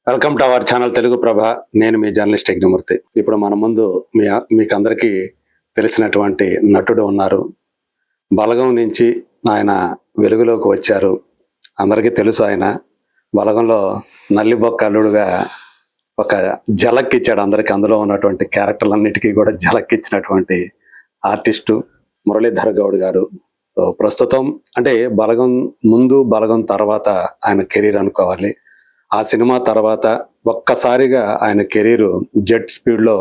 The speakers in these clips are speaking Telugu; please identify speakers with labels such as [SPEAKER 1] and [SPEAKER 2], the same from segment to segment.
[SPEAKER 1] Welcome to our channel Telugu Prabha. నేను మీ జర్నలిస్ట్ యజ్ఞమూర్తి. ఇప్పుడు మన ముందు మీకు అందరికీ తెలిసినటువంటి నటుడు ఉన్నారు. బలగం నుంచి ఆయన వెలుగులోకి వచ్చారు. అందరికీ తెలుసు. ఆయన బలగంలో నల్లిబొక్క అల్లుడుగా ఒక జలక్ ఇచ్చాడు అందరికి. అందులో ఉన్నటువంటి క్యారెక్టర్లన్నిటికీ కూడా జలక్ ఇచ్చినటువంటి ఆర్టిస్టు మురళీధర్ గౌడ్ గారు. సో ప్రస్తుతం అంటే బలగం ముందు బలగం తర్వాత ఆయన కెరీర్ అనుకోవాలి. ఆ సినిమా తర్వాత ఒక్కసారిగా ఆయన కెరీర్ జెట్ స్పీడ్లో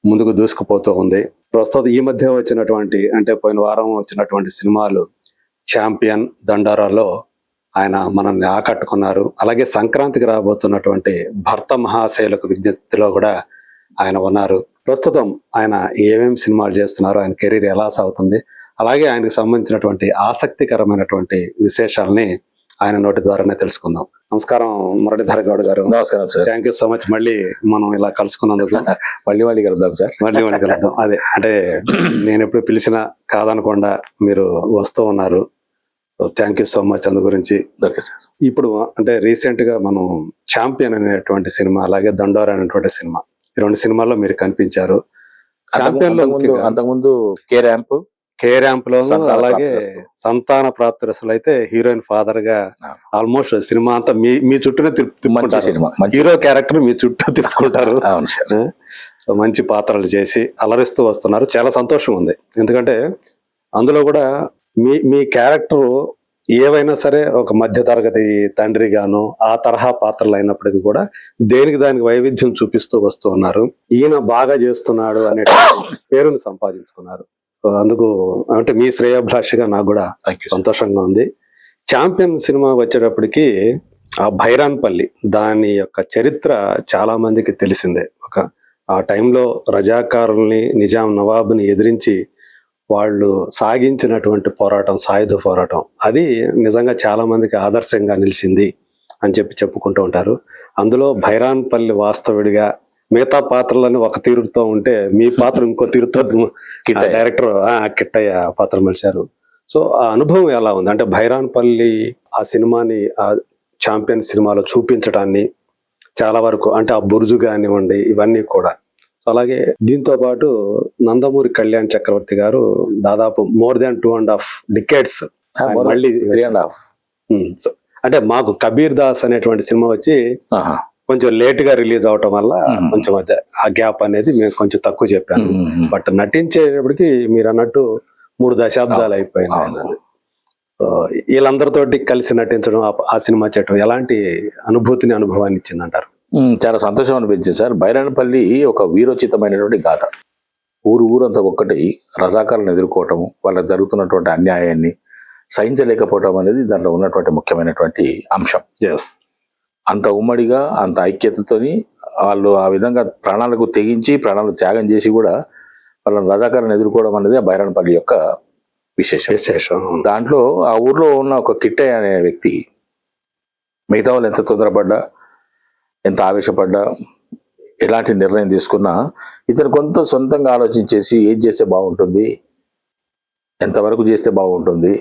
[SPEAKER 1] ముందుకు దూసుకుపోతూ ఉంది. ప్రస్తుతం ఈ మధ్య వచ్చినటువంటి అంటే పోయిన వారం వచ్చినటువంటి సినిమాలు ఛాంపియన్, దండారాలో ఆయన మనల్ని ఆకట్టుకున్నారు. అలాగే సంక్రాంతికి రాబోతున్నటువంటి భర్త మహాశైలకు విజ్ఞప్తిలో కూడా ఆయన ఉన్నారు. ప్రస్తుతం ఆయన ఏమేమి సినిమాలు చేస్తున్నారు, ఆయన కెరీర్ ఎలా సాగుతుంది, అలాగే ఆయనకు సంబంధించినటువంటి ఆసక్తికరమైనటువంటి విశేషాలని ఆయన నోటి ద్వారానే తెలుసుకుందాం. నమస్కారం మురళీధర్ గౌడ్ గారు.
[SPEAKER 2] నమస్కారం sir.
[SPEAKER 1] Thank you so much. మళ్ళీ మనం ఇలా కలుసుకున్నందుకు.
[SPEAKER 2] మళ్ళీ కలుద్దాం సార్.
[SPEAKER 1] మళ్ళీ కలుద్దాం. అదే అంటే నేను ఎప్పుడు పిలిచినా కాదనకుండా మీరు వస్తూ ఉన్నారు. So thank you so much అందు గురించి.
[SPEAKER 2] Okay sir.
[SPEAKER 1] ఇప్పుడు అంటే రీసెంట్ గా మనం ఛాంపియన్ అనేటువంటి సినిమా, అలాగే దండోర అనేటువంటి సినిమా, ఈ రెండు సినిమాల్లో మీరు కనిపించారు. ఛాంపియన్ లో
[SPEAKER 2] అంతకుముందు కే ర్యాంప్ లో, అలాగే సంతాన ప్రాప్తి రసలు అయితే హీరోయిన్ ఫాదర్ గా ఆల్మోస్ట్ సినిమా అంతా మీ చుట్టూనే తిప్పుకుంటారు. హీరో క్యారెక్టర్ మీ చుట్టూ తిప్పుకుంటారు. సో మంచి పాత్రలు చేసి అలరిస్తూ వస్తున్నారు. చాలా సంతోషం ఉంది. ఎందుకంటే అందులో కూడా మీ క్యారెక్టర్ ఏవైనా సరే ఒక మధ్య తరగతి తండ్రి గాను ఆ తరహా పాత్రలు అయినప్పటికీ కూడా దేనికి దానికి వైవిధ్యం చూపిస్తూ వస్తూ ఉన్నారు. ఈయన బాగా చేస్తున్నాడు అనే పేరుని సంపాదించుకున్నారు. సో అందుకు అంటే మీ శ్రేయోభిలాషిగా నాకు కూడా సంతోషంగా ఉంది. ఛాంపియన్ సినిమా వచ్చేటప్పటికి ఆ భైరాన్పల్లి దాని యొక్క చరిత్ర చాలా మందికి తెలిసిందే. ఆ టైంలో రజాకారుల్ని, నిజాం నవాబుని ఎదిరించి వాళ్ళు సాగించినటువంటి పోరాటం, సాయుధ పోరాటం, అది నిజంగా చాలా మందికి ఆదర్శంగా నిలిచింది అని చెప్పుకుంటూ ఉంటారు. అందులో భైరాన్పల్లి వాస్తవుడిగా మిగతా పాత్రలని ఒక తీరుతో ఉంటే మీ పాత్ర ఇంకో తీరుతో డైరెక్టర్ కిట్టయ్య పాత్ర మలిచారు. సో ఆ అనుభవం ఎలా ఉంది? అంటే భైరాన్పల్లి ఆ సినిమాని ఆ ఛాంపియన్ సినిమాలో చూపించడాన్ని చాలా వరకు అంటే ఆ బుర్జు కానివ్వండి ఇవన్నీ కూడా. సో అలాగే దీంతో పాటు నందమూరి కళ్యాణ్ చక్రవర్తి గారు దాదాపు మోర్ దాన్ 2.5 decades మళ్ళీ 3.5
[SPEAKER 1] అంటే మాకు కబీర్ దాస్ అనేటువంటి సినిమా వచ్చి కొంచెం లేట్ గా రిలీజ్ అవటం వల్ల కొంచెం ఆ గ్యాప్ అనేది మేము కొంచెం తక్కువ చెప్పాను. బట్ నటించేటప్పటికి మీరు అన్నట్టు 3 దశాబ్దాలు అయిపోయింది. సో వీళ్ళందరితోటి కలిసి నటించడం, ఆ సినిమా చేయడం ఎలాంటి అనుభవాన్ని ఇచ్చిందంటారు?
[SPEAKER 2] చాలా సంతోషం అనిపించింది సార్. భైరాన్పల్లి ఒక వీరోచితమైనటువంటి గాథ. ఊరంతా ఒక్కటి రజాకారులను ఎదుర్కోవటము, వాళ్ళకి జరుగుతున్నటువంటి అన్యాయాన్ని సహించలేకపోవటం అనేది దాంట్లో ఉన్నటువంటి ముఖ్యమైనటువంటి అంశం. అంత ఉమ్మడిగా, అంత ఐక్యతతోని వాళ్ళు ఆ విధంగా ప్రాణాలకు తెగించి, ప్రాణాలు త్యాగం చేసి కూడా వాళ్ళని రజాకారులను ఎదుర్కోవడం అనేది ఆ భైరాన్పల్లి యొక్క విశేషం. దాంట్లో ఆ ఊర్లో ఉన్న ఒక కిట్టయ్య అనే వ్యక్తి మిగతా వాళ్ళు ఎంత తొందరపడ్డా, ఎంత ఆవేశపడ్డా, ఎలాంటి నిర్ణయం తీసుకున్నా ఇతను కొంత సొంతంగా ఆలోచించేసి ఏది చేస్తే బాగుంటుంది, ఎంతవరకు చేస్తే బాగుంటుంది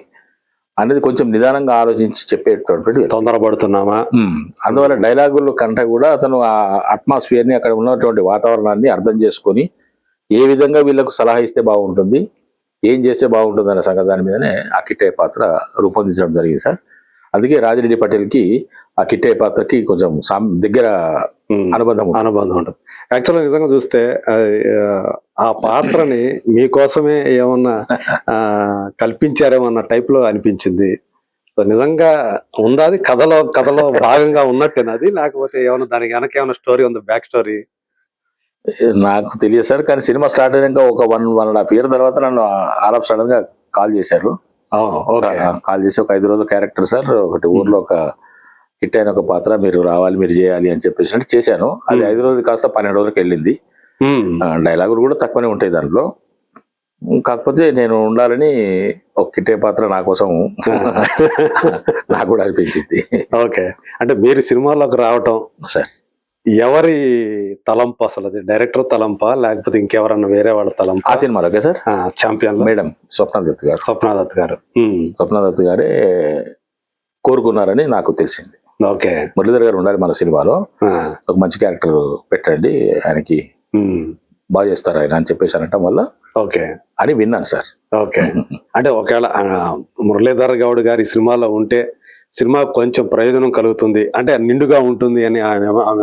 [SPEAKER 2] అనేది కొంచెం నిదానంగా ఆలోచించి చెప్పేటటువంటి.
[SPEAKER 1] తొందరపడుతున్నామా?
[SPEAKER 2] అందువల్ల డైలాగుల కంటే కూడా అతను ఆ అట్మాస్ఫియర్ని, అక్కడ ఉన్నటువంటి వాతావరణాన్ని అర్థం చేసుకొని ఏ విధంగా వీళ్ళకు సలహా ఇస్తే బాగుంటుంది, ఏం చేస్తే బాగుంటుంది అనే సంగతి దాని మీదనే ఆ కిట్టయ్య పాత్ర రూపొందించడం జరిగింది సార్. అందుకే రాజిరెడ్డి పటేల్కి ఆ కిట్టయ్య పాత్రకి కొంచెం దగ్గర అనుబంధం
[SPEAKER 1] ఉంటుంది. యాక్చువల్గా నిజంగా చూస్తే ఆ పాత్రని మీకోసమే ఏమన్నా కల్పించారేమన్న టైప్ లో అనిపించింది. సో నిజంగా ఉందా అది కథలో భాగంగా ఉన్నట్టేనది, లేకపోతే ఏమన్నా దానికి వెనక ఏమైనా స్టోరీ ఉంది, బ్యాక్ స్టోరీ?
[SPEAKER 2] నాకు తెలియదు సార్. కానీ సినిమా స్టార్ట్ అయినాక ఒక 1.5 year తర్వాత నన్ను ఆల్ సడన్ గా కాల్ చేశారు. కాల్ చేసి ఒక 5 రోజుల క్యారెక్టర్ సార్, ఒకటి ఊర్లో ఒక హిట్ అయిన ఒక పాత్ర, మీరు రావాలి, మీరు చేయాలి అని చెప్పేసి చేశాను. అది 5 రోజులు కాస్త 12 రోజులకి వెళ్ళింది. డైలాగులు కూడా తక్కువనే ఉంటాయి దాంట్లో. కాకపోతే నేను ఉండాలని ఒక కిట్టే పాత్ర నా కోసం నాకు కూడా అనిపించింది.
[SPEAKER 1] ఓకే, అంటే మీరు సినిమాలోకి రావటం
[SPEAKER 2] సార్
[SPEAKER 1] ఎవరి తలంపు అసలు? అది డైరెక్టర్ తలంపా, లేకపోతే ఇంకెవరన్నా వేరే వాళ్ళ తలంపా?
[SPEAKER 2] ఆ సినిమాలో okay sir,
[SPEAKER 1] champion
[SPEAKER 2] madam Swapna Dutt గారు
[SPEAKER 1] స్వప్నదత్ గారే
[SPEAKER 2] కోరుకున్నారని నాకు తెలిసింది.
[SPEAKER 1] ఓకే.
[SPEAKER 3] మురళీధర్ గారు ఉండాలి మన సినిమాలో,
[SPEAKER 1] ఆ,
[SPEAKER 3] ఒక మంచి క్యారెక్టర్ పెట్టండి ఆయనకి,
[SPEAKER 1] ఉమ్,
[SPEAKER 3] బాగా చేస్తారు ఆయన అని చెప్పేసి అనటం వల్ల
[SPEAKER 1] ఓకే
[SPEAKER 3] అని విన్నాను సార్.
[SPEAKER 1] ఓకే. అంటే ఒకవేళ మురళీధర్ గౌడ్ గారి సినిమాలో ఉంటే సినిమా కొంచెం ప్రయోజనం కలుగుతుంది, అంటే నిండుగా ఉంటుంది అని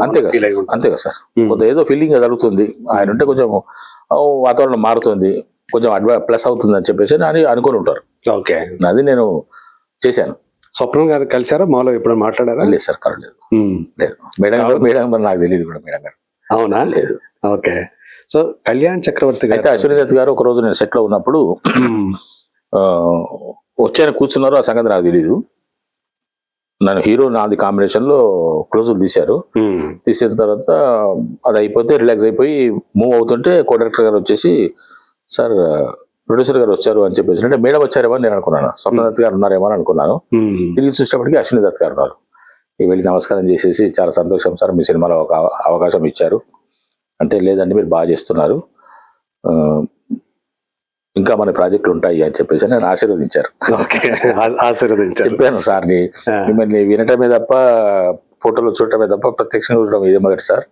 [SPEAKER 3] అంతే కదా
[SPEAKER 1] ఫీల్ అయి ఉంటారు.
[SPEAKER 3] అంతే కదా సార్, కొంత ఏదో ఫీలింగ్ కలుగుతుంది, ఆయన ఉంటే కొంచెం వాతావరణం మారుతుంది, కొంచెం ప్లస్ అవుతుంది అని చెప్పేసి అని అనుకుని ఉంటారు.
[SPEAKER 1] ఓకే.
[SPEAKER 3] అది నేను చేశాను.
[SPEAKER 1] స్వప్నం గారు కలిసారా మాలో ఎప్పుడు మాట్లాడారా?
[SPEAKER 3] లేదు సార్, కలవలేదు.
[SPEAKER 1] ఉమ్,
[SPEAKER 3] లేదు మేడం మరి నాకు తెలియదు కూడా మేడం గారు.
[SPEAKER 1] అవునా?
[SPEAKER 3] లేదు.
[SPEAKER 1] ఓకే. సో కళ్యాణ్ చక్రవర్తి
[SPEAKER 3] అయితే
[SPEAKER 1] గారు
[SPEAKER 3] అశ్విని దత్ గారు ఒక రోజు నేను సెట్ లో ఉన్నప్పుడు ఆ, వచ్చాయని కూర్చున్నారు, ఆ సంగతి నాకు తెలీదు. నన్ను హీరో నాది కాంబినేషన్ లో క్లోజులు తీశారు. తీసిన తర్వాత అది అయిపోతే రిలాక్స్ అయిపోయి మూవ్ అవుతుంటే కో డైరెక్టర్ గారు వచ్చేసి, సార్ ప్రొడ్యూసర్ గారు వచ్చారు అని చెప్పేసి, అంటే మేడం వచ్చారేమో అని నేను అనుకున్నాను, స్వప్నదత్ గారు ఉన్నారేమో అని అనుకున్నాను. తిరిగి చూసేటప్పటికి అశ్విని దత్ గారు ఉన్నారు. వెళ్ళి నమస్కారం చేసేసి, చాలా సంతోషం సార్ మీ సినిమాలో ఒక అవకాశం ఇచ్చారు అంటే, లేదండి మీరు బాగా చేస్తున్నారు, ఇంకా మన ప్రాజెక్టులు ఉంటాయి అని చెప్పేసి నేను ఆశీర్వదించారు.
[SPEAKER 1] ఆశీర్వదించారు.
[SPEAKER 3] చెప్పాను సార్ని, మిమ్మల్ని వినటమే తప్ప ఫోటోలు చూడటమే తప్ప ప్రత్యక్షంగా చూడటం ఇదే మొదటి సార్,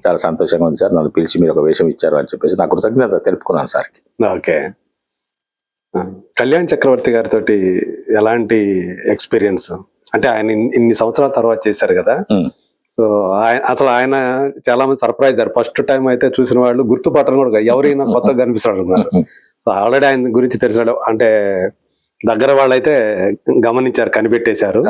[SPEAKER 3] చాలా సంతోషంగా ఉంది సార్, నన్ను పిలిచి మీరు ఒక వేషం ఇచ్చారు అని చెప్పేసి నా కృతజ్ఞత తెలుపుకున్నాను సార్కి.
[SPEAKER 1] ఓకే. కళ్యాణ్ చక్రవర్తి గారితో ఎలాంటి ఎక్స్పీరియన్స్? అంటే ఆయన ఇన్ని సంవత్సరాల తర్వాత చేశారు కదా, సో ఆయన చాలా మంది సర్ప్రైజ్ అయ్యారు. ఫస్ట్ టైం అయితే చూసిన వాళ్ళు గుర్తుపట్టడం కూడా, ఎవరైనా కొత్తగా కనిపిస్తాడు అన్నారు. సో ఆల్రెడీ ఆయన గురించి తెలిసాడు, అంటే దగ్గర వాళ్ళైతే గమనించారు, కనిపెట్టేశారు.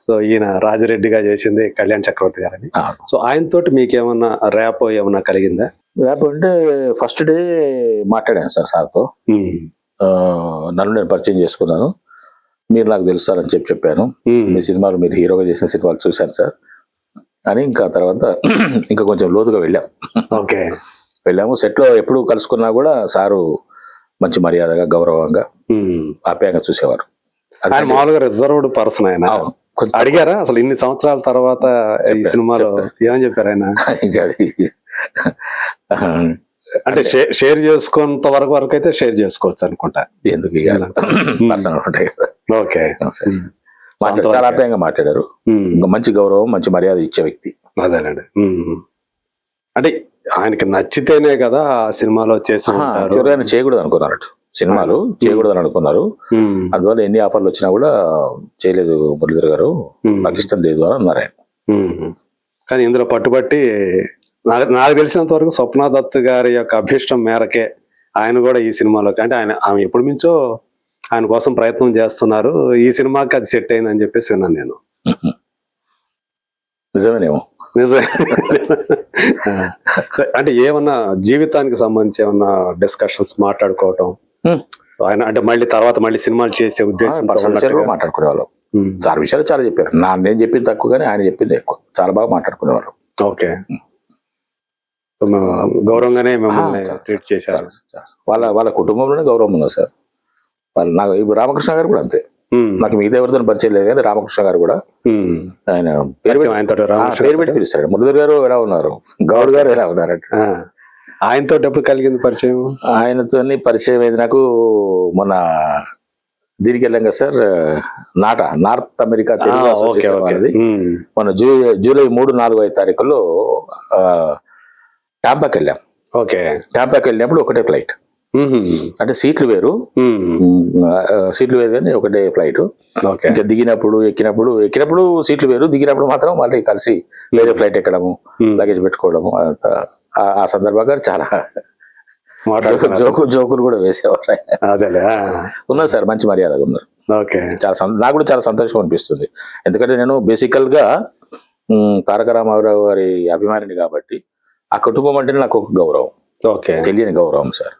[SPEAKER 1] సో ఈయన రాజిరెడ్డిగా చేసింది కళ్యాణ్ చక్రవర్తి గారని. సో ఆయనతోటి మీకేమన్నా ర్యాప్ ఏమన్నా కలిగిందా?
[SPEAKER 3] ర్యాప్ అంటే ఫస్ట్ డే మాట్లాడాను సార్ సార్తో, నన్ను నేను పరిచయం చేసుకున్నాను, మీరు నాకు తెలుసు సార్ అని చెప్పాను, మీ సినిమాలు మీరు హీరోగా చేసిన సినిమాలు చూశాను సార్ అని. ఇంకా తర్వాత ఇంకా కొంచెం లోతుగా వెళ్ళాం.
[SPEAKER 1] ఓకే.
[SPEAKER 3] వెళ్ళాము. సెట్ లో ఎప్పుడు కలుసుకున్నా కూడా సారు మంచి మర్యాదగా, గౌరవంగా, ఆప్యాయంగా చూసేవారు.
[SPEAKER 1] ఆయన మామూలుగా రిజర్వ్డ్ పర్సన్. ఆయన అడిగారా అసలు ఇన్ని సంవత్సరాల తర్వాత ఈ సినిమాలో ఏమని చెప్పారు ఆయన?
[SPEAKER 3] ఇంకా
[SPEAKER 1] అంటే షేర్ చేసుకున్నంత వరకు అయితే షేర్ చేసుకోవచ్చు అనుకుంటా.
[SPEAKER 3] ఎందుకు పర్సనల్ ఉంటాయి కదా.
[SPEAKER 1] ఓకే.
[SPEAKER 3] చాలా ఆప్యాయంగా మాట్లాడారు. మంచి గౌరవం, మంచి మర్యాద ఇచ్చే వ్యక్తి.
[SPEAKER 1] అదేనండి. అంటే ఆయనకి నచ్చితేనే కదా ఆ సినిమాలో చేసి
[SPEAKER 3] ఆయన చేయకూడదు అనుకున్నారు, సినిమాలు చేయకూడదు అని అనుకున్నారు. అందువల్ల ఎన్ని ఆఫర్లు వచ్చినా కూడా చేయలేదు మురళీధర్ గారు, నాకు ఇష్టం లేదు అని అన్నారు ఆయన.
[SPEAKER 1] కానీ ఇందులో పట్టుబట్టి నాకు తెలిసినంత వరకు స్వప్న దత్ గారి యొక్క అభీష్టం మేరకే ఆయన కూడా ఈ సినిమాలోకి, అంటే ఆమె ఎప్పటి నుంచో ఆయన కోసం ప్రయత్నం చేస్తున్నారు, ఈ సినిమాకి అది సెట్ అయిందని చెప్పేసి విన్నాను నేను.
[SPEAKER 3] నిజమేనేమో.
[SPEAKER 1] నిజమే. అంటే ఏమన్నా జీవితానికి సంబంధించి ఏమన్నా డిస్కషన్స్ మాట్లాడుకోవటం ఆయన, అంటే మళ్ళీ సినిమాలు చేసే ఉద్దేశం
[SPEAKER 3] మాట్లాడుకునేవాళ్ళం. చాలా విషయాలు చాలా చెప్పారు. నేను చెప్పింది తక్కువ కానీ ఆయన చెప్పింది ఎక్కువ. చాలా బాగా మాట్లాడుకునేవాళ్ళం.
[SPEAKER 1] ఓకే. గౌరవంగానే మిమ్మల్ని ట్రీట్ చేశారు.
[SPEAKER 3] వాళ్ళ కుటుంబంలోనే గౌరవం ఉన్నారు సార్. వాళ్ళు నాకు ఇప్పుడు రామకృష్ణ గారు కూడా అంతే. నాకు మిగతా ఎవరితో పరిచయం లేదు కానీ రామకృష్ణ గారు కూడా ఆయన పేరు పెట్టి పిలుస్తాడు. మురళీధర్ గారు ఎలా ఉన్నారు, గౌడ్ గారు ఎలా ఉన్నారు అంటే.
[SPEAKER 1] ఆయనతో ఎప్పుడు కలిగింది పరిచయం?
[SPEAKER 3] ఆయనతో పరిచయం అయింది నాకు మొన్న దీనికి వెళ్ళాం కదా sir, north America Telugu association వాళ్ళది. మొన్న జూలై 3, 4, 5 తారీఖుల్లో టాంపాకి వెళ్ళాం.
[SPEAKER 1] ఓకే.
[SPEAKER 3] టాంపాకి వెళ్ళినప్పుడు ఒకటే ఫ్లైట్, అంటే సీట్లు వేరు కానీ ఒకటే ఫ్లైట్. ఇంకా ఎక్కినప్పుడు సీట్లు వేరు, దిగినప్పుడు మాత్రం మళ్ళీ కలిసి వేరే ఫ్లైట్ ఎక్కడము, లగేజ్ పెట్టుకోవడము. ఆ సందర్భంగా చాలా జోకులు కూడా వేసేవారు. ఉన్నారు సార్, మంచి మర్యాదగా ఉన్నారు. నాకు కూడా చాలా సంతోషం అనిపిస్తుంది. ఎందుకంటే నేను బేసికల్ గా తారక రామారావు గారి అభిమానిని కాబట్టి ఆ కుటుంబం అంటే నాకు ఒక గౌరవం, తెలియని గౌరవం సార్.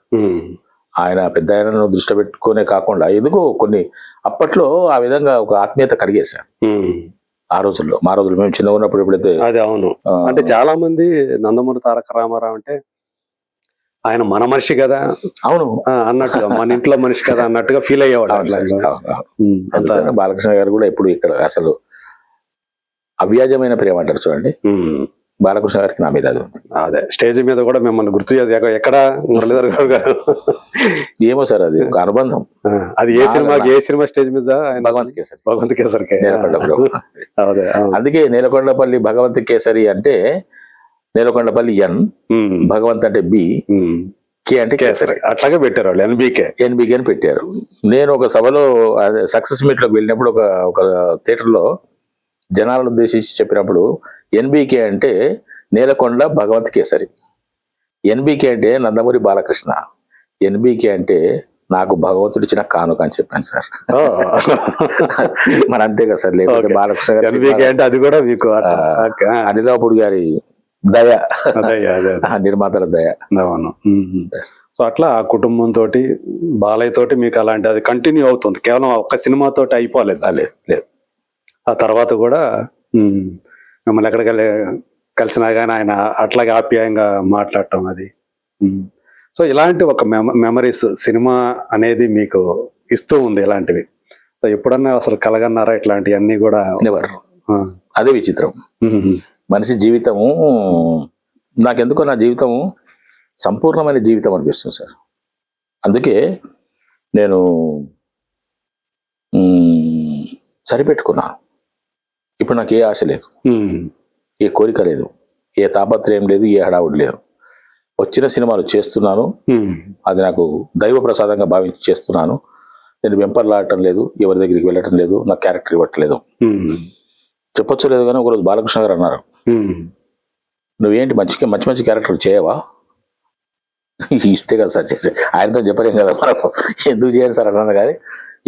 [SPEAKER 3] ఆయన పెద్ద ఆయనను దృష్టి పెట్టుకునే కాకుండా ఎందుకో కొన్ని అప్పట్లో ఆ విధంగా ఒక ఆత్మీయత కలిగేది సార్. ఆ రోజుల్లో మా రోజుల్లో మేము చిన్నగా ఉన్నప్పుడు ఎప్పుడైతే.
[SPEAKER 1] అదే అవును. అంటే చాలా మంది నందమూరి తారక రామారావు అంటే ఆయన మన మనిషి కదా,
[SPEAKER 3] అవును
[SPEAKER 1] అన్నట్టుగా, మన ఇంట్లో మనిషి కదా అన్నట్టుగా ఫీల్ అయ్యేవాడు.
[SPEAKER 3] బాలకృష్ణ గారు కూడా ఎప్పుడు ఇక్కడ అసలు అవ్యాజమైన ప్రేమ అంటారు చూడండి, బాలకృష్ణ గారికి నా మీద అది ఉంది.
[SPEAKER 1] అదే స్టేజ్ మీద కూడా మిమ్మల్ని గుర్తు చేసి ఎక్కడ మురళీధర్ గారు గారు
[SPEAKER 3] ఏమో సార్ అది ఒక అనుబంధం.
[SPEAKER 1] అది ఏ సినిమా స్టేజ్ మీద ఆయన
[SPEAKER 3] భగవంత్ కేసరి,
[SPEAKER 1] భగవంత్ కేసరికి
[SPEAKER 3] నేలకొండపురం.
[SPEAKER 1] అదే
[SPEAKER 3] అందుకే నేలకొండపల్లి భగవంత్ కేసరి అంటే నేలకొండపల్లి ఎన్, భగవంత్ అంటే బి, కే అంటే కేసరి,
[SPEAKER 1] అట్లాగే పెట్టారు వాళ్ళు ఎన్బికే
[SPEAKER 3] అని పెట్టారు. నేను ఒక సభలో సక్సెస్ మీట్ లోకి వెళ్ళినప్పుడు ఒక థియేటర్లో జనాలను ఉద్దేశించి చెప్పినప్పుడు ఎన్బికే అంటే నేలకొండ భగవంత్ కేసరి, ఎన్బికే అంటే నందమూరి బాలకృష్ణ, ఎన్బికే అంటే నాకు భగవంతుడు ఇచ్చిన కానుక అని చెప్పాను సార్. మరి అంతే కదా సార్, లేకపోతే బాలకృష్ణ గారు
[SPEAKER 1] అంటే అది కూడా మీకు
[SPEAKER 3] అనిలాపుడు గారి దయ, నిర్మాతల దయ.
[SPEAKER 1] అవును. సో అట్లా ఆ కుటుంబంతో బాలయ్య తోటి మీకు అలాంటి అది కంటిన్యూ అవుతుంది, కేవలం ఒక్క సినిమాతో అయిపోలేదు.
[SPEAKER 3] లేదు,
[SPEAKER 1] ఆ తర్వాత కూడా మిమ్మల్ని ఎక్కడికి కలిసినా కానీ ఆయన అట్లాగే ఆప్యాయంగా మాట్లాడటం అది. సో ఇలాంటి ఒక మెమరీస్ సినిమా అనేది మీకు ఇస్తూ ఉంది ఇలాంటివి. సో ఎప్పుడన్నా అసలు కలగన్నారా ఇట్లాంటివన్నీ కూడా?
[SPEAKER 3] అదే విచిత్రం. మనిషి జీవితము, నాకెందుకో నా జీవితము సంపూర్ణమైన జీవితం అనిపిస్తుంది సార్. అందుకే నేను సరిపెట్టుకున్నాను. ఇప్పుడు నాకు ఏ ఆశ లేదు, ఏ కోరిక లేదు, ఏ తాపత్రయం లేదు, ఏ హడావుడి లేదు. వచ్చిన సినిమాలు చేస్తున్నాను, అది నాకు దైవ ప్రసాదంగా భావించి చేస్తున్నాను. నేను వెంపర్లాడటం లేదు, ఎవరి దగ్గరికి వెళ్ళటం లేదు, నాకు క్యారెక్టర్ ఇవ్వట్లేదు. చెప్పొచ్చు లేదు కానీ ఒకరోజు బాలకృష్ణ గారు అన్నారు, నువ్వేంటి మంచి క్యారెక్టర్ చేయవా? ఇస్తే కదా సార్ చేసే, ఆయనతో చెప్పలేం కదా మనం, ఎందుకు చేయాలి సార్ అన్నాను. కానీ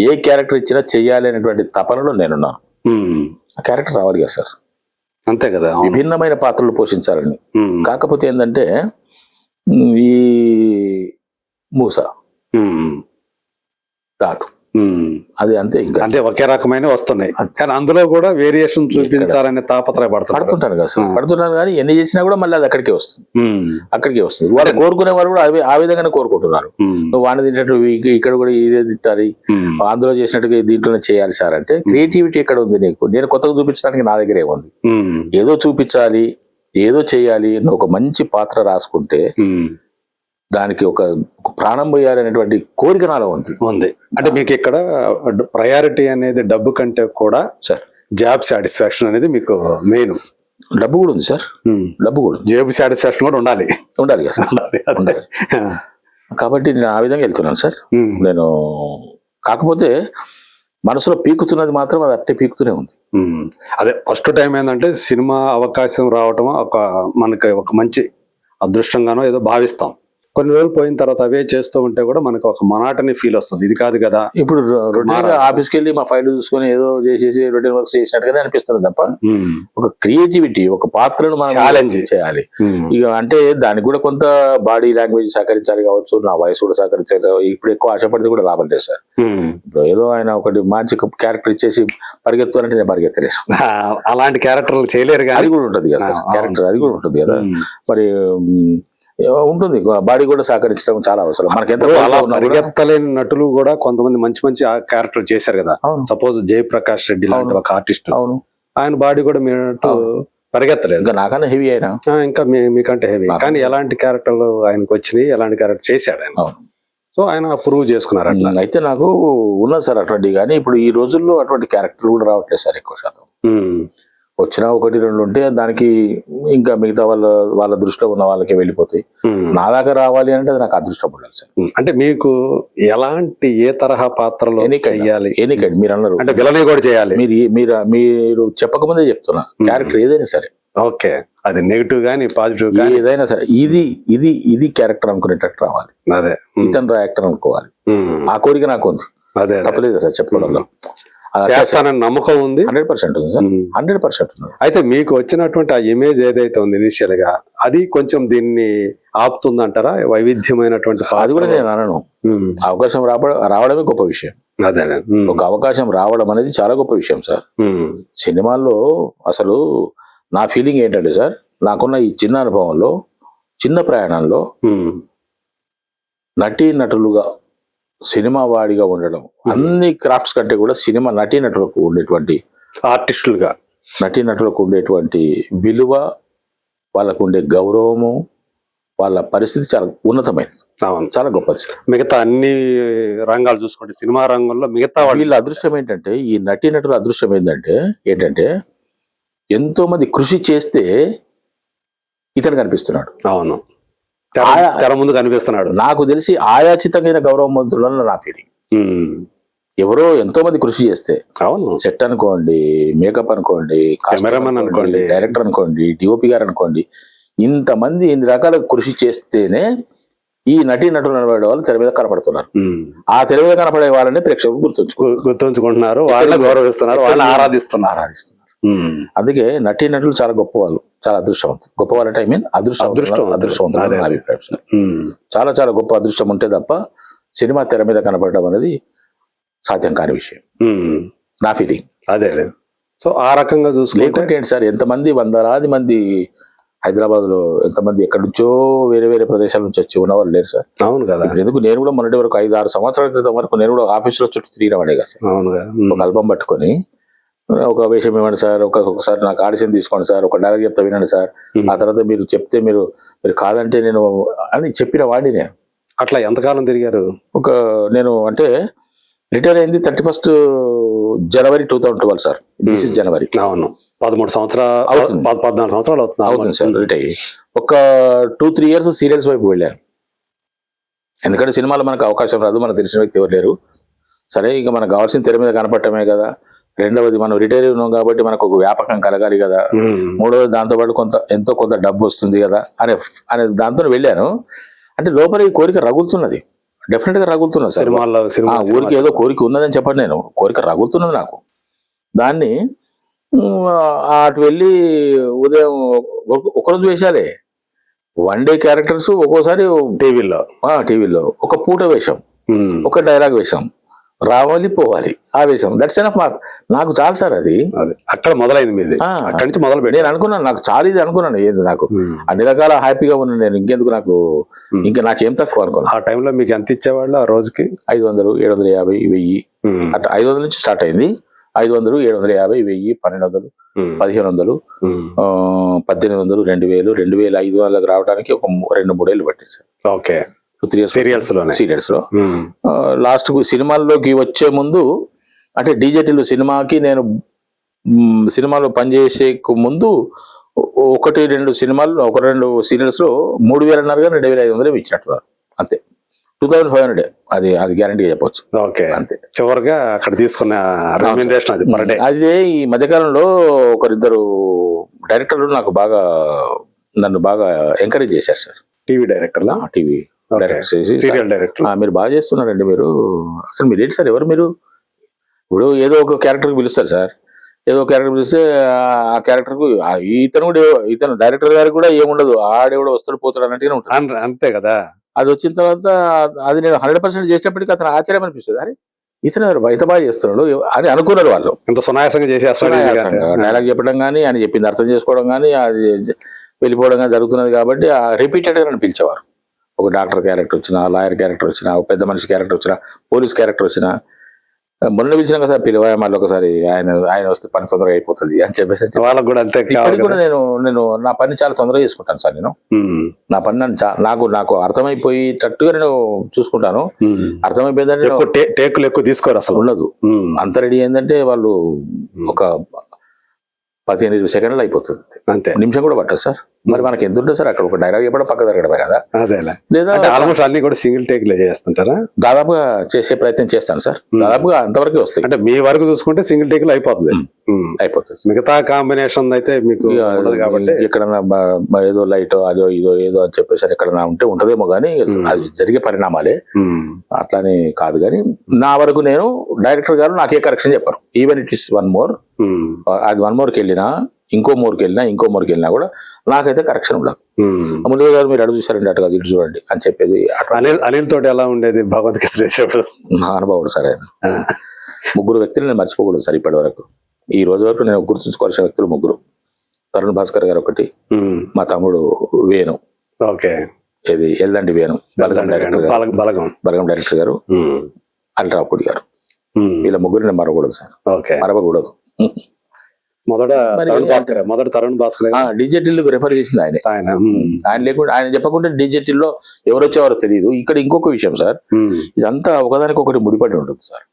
[SPEAKER 3] ఏ క్యారెక్టర్ ఇచ్చినా చెయ్యాలి అనేటువంటి తపనలో నేనున్నాను. ఆ క్యారెక్టర్ రావాలి కదా సార్,
[SPEAKER 1] అంతే కదా,
[SPEAKER 3] విభిన్నమైన పాత్రలు పోషించాలని. కాకపోతే ఏంటంటే ఈ మూస దాటు అది అంతే, ఇంకా
[SPEAKER 1] అంటే ఒకే రకమైన వస్తున్నాయి కానీ అందులో కూడా వేరియేషన్ చూపించాలనే
[SPEAKER 3] పడుతుంటాను కదా సార్, పడుతున్నాను. కానీ ఎన్ని చేసినా కూడా మళ్ళీ అది అక్కడికే వస్తుంది. వాళ్ళు కోరుకునే వాళ్ళు కూడా ఆ విధంగానే కోరుకుంటున్నారు. నువ్వు వాడిని తింటట్టు ఇక్కడ కూడా ఇదే తింటాలి, అందులో చేసినట్టుగా దీంట్లోనే చేయాలి సార్ అంటే క్రియేటివిటీ ఎక్కడ ఉంది నీకు? నేను కొత్తగా చూపించడానికి నా దగ్గర ఏముంది? ఏదో చూపించాలి, ఏదో చేయాలి. నువ్వు ఒక మంచి పాత్ర రాసుకుంటే దానికి ఒక ప్రాణం పోయాలి అనేటువంటి కోరిక నాలో ఉంది.
[SPEAKER 1] అంటే మీకు ఇక్కడ ప్రయారిటీ అనేది డబ్బు కంటే కూడా
[SPEAKER 3] సార్
[SPEAKER 1] జాబ్ సాటిస్ఫాక్షన్ అనేది మీకు మెయిన్.
[SPEAKER 3] డబ్బు కూడా ఉంది సార్, డబ్బు కూడా,
[SPEAKER 1] జాబ్ సాటిస్ఫాక్షన్ కూడా ఉండాలి
[SPEAKER 3] కదా సార్, ఉండాలి. కాబట్టి నేను ఆ విధంగా వెళ్తున్నాను సార్. నేను కాకపోతే మనసులో పీకుతున్నది మాత్రం అది అట్టే పీకుతూనే ఉంది.
[SPEAKER 1] అదే ఫస్ట్ టైం ఏంటంటే సినిమా అవకాశం రావటం మనకి ఒక మంచి అదృష్టంగానో ఏదో భావిస్తాం. కొన్ని రోజులు పోయిన తర్వాత అవే చేస్తూ ఉంటే కూడా మనకు ఒక మనాటని ఫీల్ వస్తుంది. ఇది కాదు కదా,
[SPEAKER 3] ఇప్పుడు ఆఫీస్కి వెళ్ళి మా ఫైల్ చూసుకొని ఏదో చేసేసి రొటీన్ వర్క్స్ చేసినట్టుగానే అనిపిస్తుంది తప్ప ఒక క్రియేటివిటీ, ఒక పాత్రను మనం ఛాలెంజ్ చేయాలి. ఇక అంటే దానికి కూడా కొంత బాడీ లాంగ్వేజ్ సహకరించాలి కావచ్చు, నా వాయిస్ కూడా సహకరించాలి. ఇప్పుడు ఎక్కువ ఆశపడితే కూడా లాభం లేదు సార్. ఇప్పుడు ఏదో ఆయన ఒకటి మంచి క్యారెక్టర్ ఇచ్చేసి పరిగెత్తాలంటే నేను పరిగెత్తలేదు.
[SPEAKER 1] అలాంటి క్యారెక్టర్లు చేయలేరు.
[SPEAKER 3] అది కూడా ఉంటుంది కదా సార్, క్యారెక్టర్ అది కూడా ఉంటుంది కదా. మరి ఉంటుంది, బాడీ కూడా సహకరించడం చాలా అవసరం. మనకి ఎంత
[SPEAKER 1] పరిగెత్తలేని నటులు కూడా కొంతమంది మంచి క్యారెక్టర్ చేశారు కదా. సపోజ్ జయప్రకాష్ రెడ్డి లాంటి ఒక ఆర్టిస్ట్, అవును, ఆయన బాడీ కూడా మీరు పరిగెత్తలేదు.
[SPEAKER 3] ఇంకా నాకన్నా హెవీ అయినా,
[SPEAKER 1] ఇంకా మీకంటే హెవీ, కానీ ఎలాంటి క్యారెక్టర్లు ఆయనకు వచ్చినాయి, ఎలాంటి క్యారెక్టర్ చేశాడు ఆయన. సో ఆయన ప్రూవ్ చేసుకున్నారు.
[SPEAKER 3] అయితే నాకు ఉన్నది సార్ అటువంటి. కానీ ఇప్పుడు ఈ రోజుల్లో అటువంటి క్యారెక్టర్ కూడా రావట్లేదు సార్. ఎక్కువ శాతం వచ్చినా 1-2 ఉంటే దానికి ఇంకా మిగతా వాళ్ళ దృష్టిలో ఉన్న వాళ్ళకే వెళ్ళిపోతాయి. నా దాకా రావాలి అంటే అది నాకు అదృష్టం ఉండాలి సార్.
[SPEAKER 1] అంటే మీకు ఎలాంటి ఏ తరహా పాత్రలో చెయ్యాలి?
[SPEAKER 3] ఎన్నికండి మీరు అన్నారు,
[SPEAKER 1] అంటే విలనీ కూడా చేయాలి.
[SPEAKER 3] మీరు చెప్పకముందే చెప్తున్నా, క్యారెక్టర్ ఏదైనా సరే,
[SPEAKER 1] ఓకే, అది నెగిటివ్ గానీ పాజిటివ్ గానీ
[SPEAKER 3] ఏదైనా సరే, ఇది క్యారెక్టర్ అనుకునేటట్టు రావాలి.
[SPEAKER 1] అదే
[SPEAKER 3] ఇతను యాక్టర్ అనుకోవాలి. ఆ కోరిక నాకు ఉంది.
[SPEAKER 1] అదే
[SPEAKER 3] తప్పలేదు సార్ చెప్పుకోవడంలో.
[SPEAKER 1] చేస్తానని నమ్మకం ఉంది.
[SPEAKER 3] 100% ఉంది సార్, 100% ఉంది.
[SPEAKER 1] అయితే మీకు వచ్చినటువంటి ఆ ఇమేజ్ ఏదైతే ఉంది ఇనిషియల్ గా, అది కొంచెం దీన్ని ఆపుతుందంటారా? వైవిధ్యమైనటువంటి
[SPEAKER 3] అది కూడా నేను అనను. అవకాశం రావడమే గొప్ప విషయం.
[SPEAKER 1] అదే
[SPEAKER 3] ఒక అవకాశం రావడం అనేది చాలా గొప్ప విషయం సార్. సినిమాల్లో అసలు నా ఫీలింగ్ ఏంటంటే సార్, నాకున్న ఈ చిన్న అనుభవంలో, చిన్న ప్రయాణంలో నటులుగా సినిమా వాడిగా ఉండడం, అన్ని క్రాఫ్ట్స్ కంటే కూడా సినిమా నటులకు ఉండేటువంటి
[SPEAKER 1] ఆర్టిస్టులుగా
[SPEAKER 3] నటులకు ఉండేటువంటి విలువ, వాళ్ళకు ఉండే గౌరవము, వాళ్ళ పరిస్థితి చాలా ఉన్నతమైనది,
[SPEAKER 1] అవును.
[SPEAKER 3] చాలా గొప్పది సార్.
[SPEAKER 1] మిగతా అన్ని రంగాలు చూసుకోండి, సినిమా రంగంలో మిగతా వాళ్ళు
[SPEAKER 3] వీళ్ళ అదృష్టం ఏంటంటే, ఈ నటీనటుల అదృష్టం ఏంటంటే ఎంతో మంది కృషి చేస్తే ఇతను కనిపిస్తున్నాడు.
[SPEAKER 1] అవును, తెర ముందు కనిపిస్తున్నాడు.
[SPEAKER 3] నాకు తెలిసి ఆయాచితమైన గౌరవం మంత్రులలో నా ఫీలింగ్. ఎవరో ఎంతో మంది కృషి చేస్తే,
[SPEAKER 1] అవును,
[SPEAKER 3] సెట్ అనుకోండి, మేకప్ అనుకోండి,
[SPEAKER 1] కెమెరామెన్ అనుకోండి,
[SPEAKER 3] డైరెక్టర్ అనుకోండి, డిఓపి గారు అనుకోండి, ఇంతమంది ఇన్ని రకాల కృషి చేస్తేనే ఈ నటులు అనబడే వాళ్ళు తెర మీద కనపడుతున్నారు. ఆ తెర మీద కనపడే వాళ్ళని ప్రేక్షకులు
[SPEAKER 1] గుర్తుంచుకుంటున్నారు, వాళ్ళని గౌరవిస్తున్నారు, వాళ్ళని ఆరాధిస్తున్నారు.
[SPEAKER 3] అందుకే నటులు చాలా గొప్ప వాళ్ళు, చాలా అదృష్టవంతులు. గొప్ప వాళ్ళంటే ఐ మీన్ అదృష్టవంతులు నా అభిప్రాయం సార్. చాలా చాలా గొప్ప అదృష్టం ఉంటే తప్ప సినిమా తెర మీద కనపడడం అనేది సాధ్యం కాని విషయం, నా ఫీలింగ్.
[SPEAKER 1] అదే సో ఆ రకంగా
[SPEAKER 3] లేకుంటే ఏంటి సార్, ఎంతమంది వందలాది మంది హైదరాబాద్ లో, ఎంతమంది ఎక్కడి నుంచో వేరే వేరే ప్రదేశాల నుంచి వచ్చి ఉన్నవాళ్ళు లేరు సార్.
[SPEAKER 1] అవును కదా.
[SPEAKER 3] ఎందుకు నేను కూడా మొన్నటి వరకు 5-6 సంవత్సరాల క్రితం వరకు నేను కూడా ఆఫీసులో చుట్టూ తిరిగినవాడే కదా సార్. ఒక ఆల్బమ్ పట్టుకొని ఒక వేషం ఇవ్వండి సార్, ఒకసారి నాకు ఆడిషన్ తీసుకోండి సార్, ఒక డైలాగ్ చెప్తా వినండి సార్, ఆ తర్వాత మీరు చెప్తే మీరు కాదంటే నేను అని చెప్పిన వాడిని నేను.
[SPEAKER 1] అట్లా ఎంతకాలం తిరిగారు?
[SPEAKER 3] నేను అంటే రిటైర్ అయింది 31st జనవరి 2012 సార్. This is January.
[SPEAKER 1] అవును, 14 సంవత్సరాలు అవుతుంది
[SPEAKER 3] సార్ రిటైర్ అయ్యి. ఒక 2-3 years సీరియల్స్ వైపు వెళ్ళాను. ఎందుకంటే సినిమాలో మనకు అవకాశం రాదు, మనకు తెలిసిన వ్యక్తి ఎవరు లేరు. సరే, ఇక మనకు కావాల్సిన తెర మీద కనపడటమే కదా. రెండవది, మనం రిటైర్ ఉన్నాం కాబట్టి మనకు ఒక వ్యాపకం కలగాలి కదా. మూడవది, దాంతోపాటు ఎంతో కొంత డబ్బు వస్తుంది కదా అనే దాంతో వెళ్ళాను. అంటే లోపల ఈ కోరిక రగులుతున్నది, డెఫినెట్ గా రగులుతున్నది సార్. ఊరికి ఏదో కోరిక ఉన్నదని చెప్పండి, నేను కోరిక రగులుతున్నది నాకు. దాన్ని అటు వెళ్ళి ఉదయం ఒకరోజు వేషాలే, 1 day క్యారెక్టర్స్, ఒక్కోసారి టీవీలో ఒక పూట వేషం, ఒక డైలాగ్ వేషం, రావాలి పోవాలి ఆ వేషం. దట్స్ ఎనఫ్ నాకు చాలు సార్. అది
[SPEAKER 1] అక్కడ మొదలైంది మీది, అక్కడి నుంచి మొదలు పెట్టి నేను
[SPEAKER 3] అనుకున్నాను నాకు చాలు ఇది అనుకున్నాను. ఏంది నాకు అన్ని రకాల హ్యాపీగా ఉన్నాను నేను, ఇంకెందుకు నాకు, ఇంకా నాకేం తక్కువ అనుకున్నాను.
[SPEAKER 1] ఆ టైంలో మీకు ఎంత ఇచ్చేవాళ్ళు ఆ రోజుకి?
[SPEAKER 3] 500, 750, 1000 అట్లా. 500 నుంచి స్టార్ట్ అయింది. 500, 750, 1000, 1200, 1500, 1800, 2000, 2500 రావడానికి ఒక 2-3 ఏళ్ళు పట్టింది సార్.
[SPEAKER 1] ఓకే,
[SPEAKER 3] 2-3 years సీరియల్స్ లో. లాస్ట్ కు సినిమాల్లోకి వచ్చే ముందు, అంటే డీజేటీలు సినిమాకి నేను సినిమాలో పనిచేసే ముందు 1-2 సినిమాలు, 1-2 సీరియల్స్ లో 3000 అన్నారు కానీ 2500 ఇచ్చినట్టున్నారు అంతే. 2500 అది గ్యారంటీగా చెప్పొచ్చు.
[SPEAKER 1] ఓకే,
[SPEAKER 3] అంతే.
[SPEAKER 1] చివరిగా అక్కడ తీసుకున్న రెమ్యునరేషన్ అది పర్ డే.
[SPEAKER 3] అదే ఈ మధ్యకాలంలో ఒకరిద్దరు డైరెక్టర్లు నన్ను బాగా ఎంకరేజ్ చేశారు సార్.
[SPEAKER 1] టీవీ డైరెక్టర్లా?
[SPEAKER 3] TV
[SPEAKER 1] serial director.
[SPEAKER 3] మీరు బాగా చేస్తున్నారండి మీరు, అసలు మీరు ఏంటి సార్, ఎవరు మీరు? ఇప్పుడు ఏదో ఒక క్యారెక్టర్ పిలుస్తారు సార్, ఏదో క్యారెక్టర్ పిలిస్తే ఆ క్యారెక్టర్ కు ఇతను డైరెక్టర్ గారికి కూడా ఏముండదు, ఆడేవాడు వస్తాడు పోతాడు అన్నట్టుగానే ఉంటుంది.
[SPEAKER 1] అంతే కదా.
[SPEAKER 3] అది వచ్చిన తర్వాత అది నేను 100% చేసేటప్పటికి అతను ఆశ్చర్యం అనిపిస్తుంది. అరే ఇతను ఇంత బాగా చేస్తున్నాడు అని అనుకున్నారు వాళ్ళు.
[SPEAKER 1] ఇంత సునాయాసంగా చేసేస్తాడు.
[SPEAKER 3] డైలాగ్ చెప్పడం కానీ, ఆయన చెప్పింది అర్థం చేసుకోవడం కానీ, అది వెళ్ళిపోవడం కానీ జరుగుతున్నది. కాబట్టి రిపీటెడ్ గా నన్ను పిలిచేవారు. ఒక డాక్టర్ క్యారెక్టర్ వచ్చినా, లాయర్ క్యారెక్టర్ వచ్చినా, ఒక పెద్ద మనిషి క్యారెక్టర్ వచ్చినా, పోలీస్ క్యారెక్టర్ వచ్చినా, మొన్న పిలిచినాక సార్ పిలవాయ మళ్ళీ ఒకసారి ఆయన వస్తే పని తొందరగా అయిపోతుంది అని చెప్పేసి
[SPEAKER 1] వాళ్ళకు కూడా అంతే.
[SPEAKER 3] ఇప్పటికి కూడా నేను నా పని చాలా తొందరగా చేసుకుంటాను సార్. నేను నా పని నాకు అర్థమైపోయేటట్టుగా నేను చూసుకుంటాను. అర్థమైపోయిందంటే
[SPEAKER 1] టేకులు ఎక్కువ తీసుకోరు, అసలు
[SPEAKER 3] ఉండదు. అంత రెడీ అయిందంటే వాళ్ళు ఒక 15-20 సెకండ్లు అయిపోతుంది, అంతే. నిమిషం కూడా పట్టదు సార్. మరి మనకి ఎంత ఉంటుంది సార్ అక్కడ, ఒక డైలాగ్ చెప్పడం పక్క జరగడమే కదా.
[SPEAKER 1] లేదా ఆల్మోస్ట్ అన్ని కూడా సింగిల్ టేక్ లే చేస్తుంటారా?
[SPEAKER 3] దాదాపుగా చేసే ప్రయత్నం చేస్తాను సార్. దాదాపుగా అంతవరకు వస్తాయి.
[SPEAKER 1] అంటే మీ వరకు చూసుకుంటే సింగిల్ టేక్ లో అయిపోతుంది. మిగతా కాంబినేషన్ అయితే మీకు కాబట్టి
[SPEAKER 3] ఎక్కడన్నా ఏదో లైట్ అదో ఏదో అని చెప్పేసి ఎక్కడన్నా ఉంటదేమో కానీ అది జరిగే పరిణామాలే, అట్లానే కాదు. కానీ నా వరకు నేను డైరెక్టర్ గారు నాకే కరెక్షన్ చెప్పారు. ఈవెన్ ఇట్ ఇస్ 1 more, అది 1 more కి వెళ్ళినా, ఇంకో మోర్కి వెళ్ళినా కూడా నాకైతే కరెక్షన్ ఉండదు. మురళి గారు మీరు అడుగు చూసారండి, అటు కాదు ఇటు చూడండి అని చెప్పేది.
[SPEAKER 1] అనిల్ తోటి ఎలా ఉండేది భగవద్గీత?
[SPEAKER 3] నా అనుభవం సార్. ఆయన 3 వ్యక్తులు నేను మర్చిపోకూడదు సార్ ఇప్పటి వరకు. ఈ రోజు వరకు నేను గుర్తుంచుకోవాల్సిన వ్యక్తులు 3. తరుణ్ భాస్కర్ గారు ఒకటి, మా తమ్ముడు వేణు, ఇది ఎల్దండి వేణు, బలగం డైరెక్టర్ గారు, అల్రాపూడి గారు. వీళ్ళ 3 నేను మరవకూడదు సార్, మరవకూడదు.
[SPEAKER 2] మొదట తరుణ్ భాస్కర్
[SPEAKER 3] డిజిటల్ రెఫర్ చేసింది ఆయన.
[SPEAKER 2] ఆయన
[SPEAKER 3] ఆయన లేకుండా, ఆయన చెప్పకుండా డిజిటల్ లో ఎవరు వచ్చేవారో తెలియదు. ఇక్కడ ఇంకొక విషయం సార్, ఇదంతా ఒకదానికొకటి ముడిపడి ఉంటుంది సార్.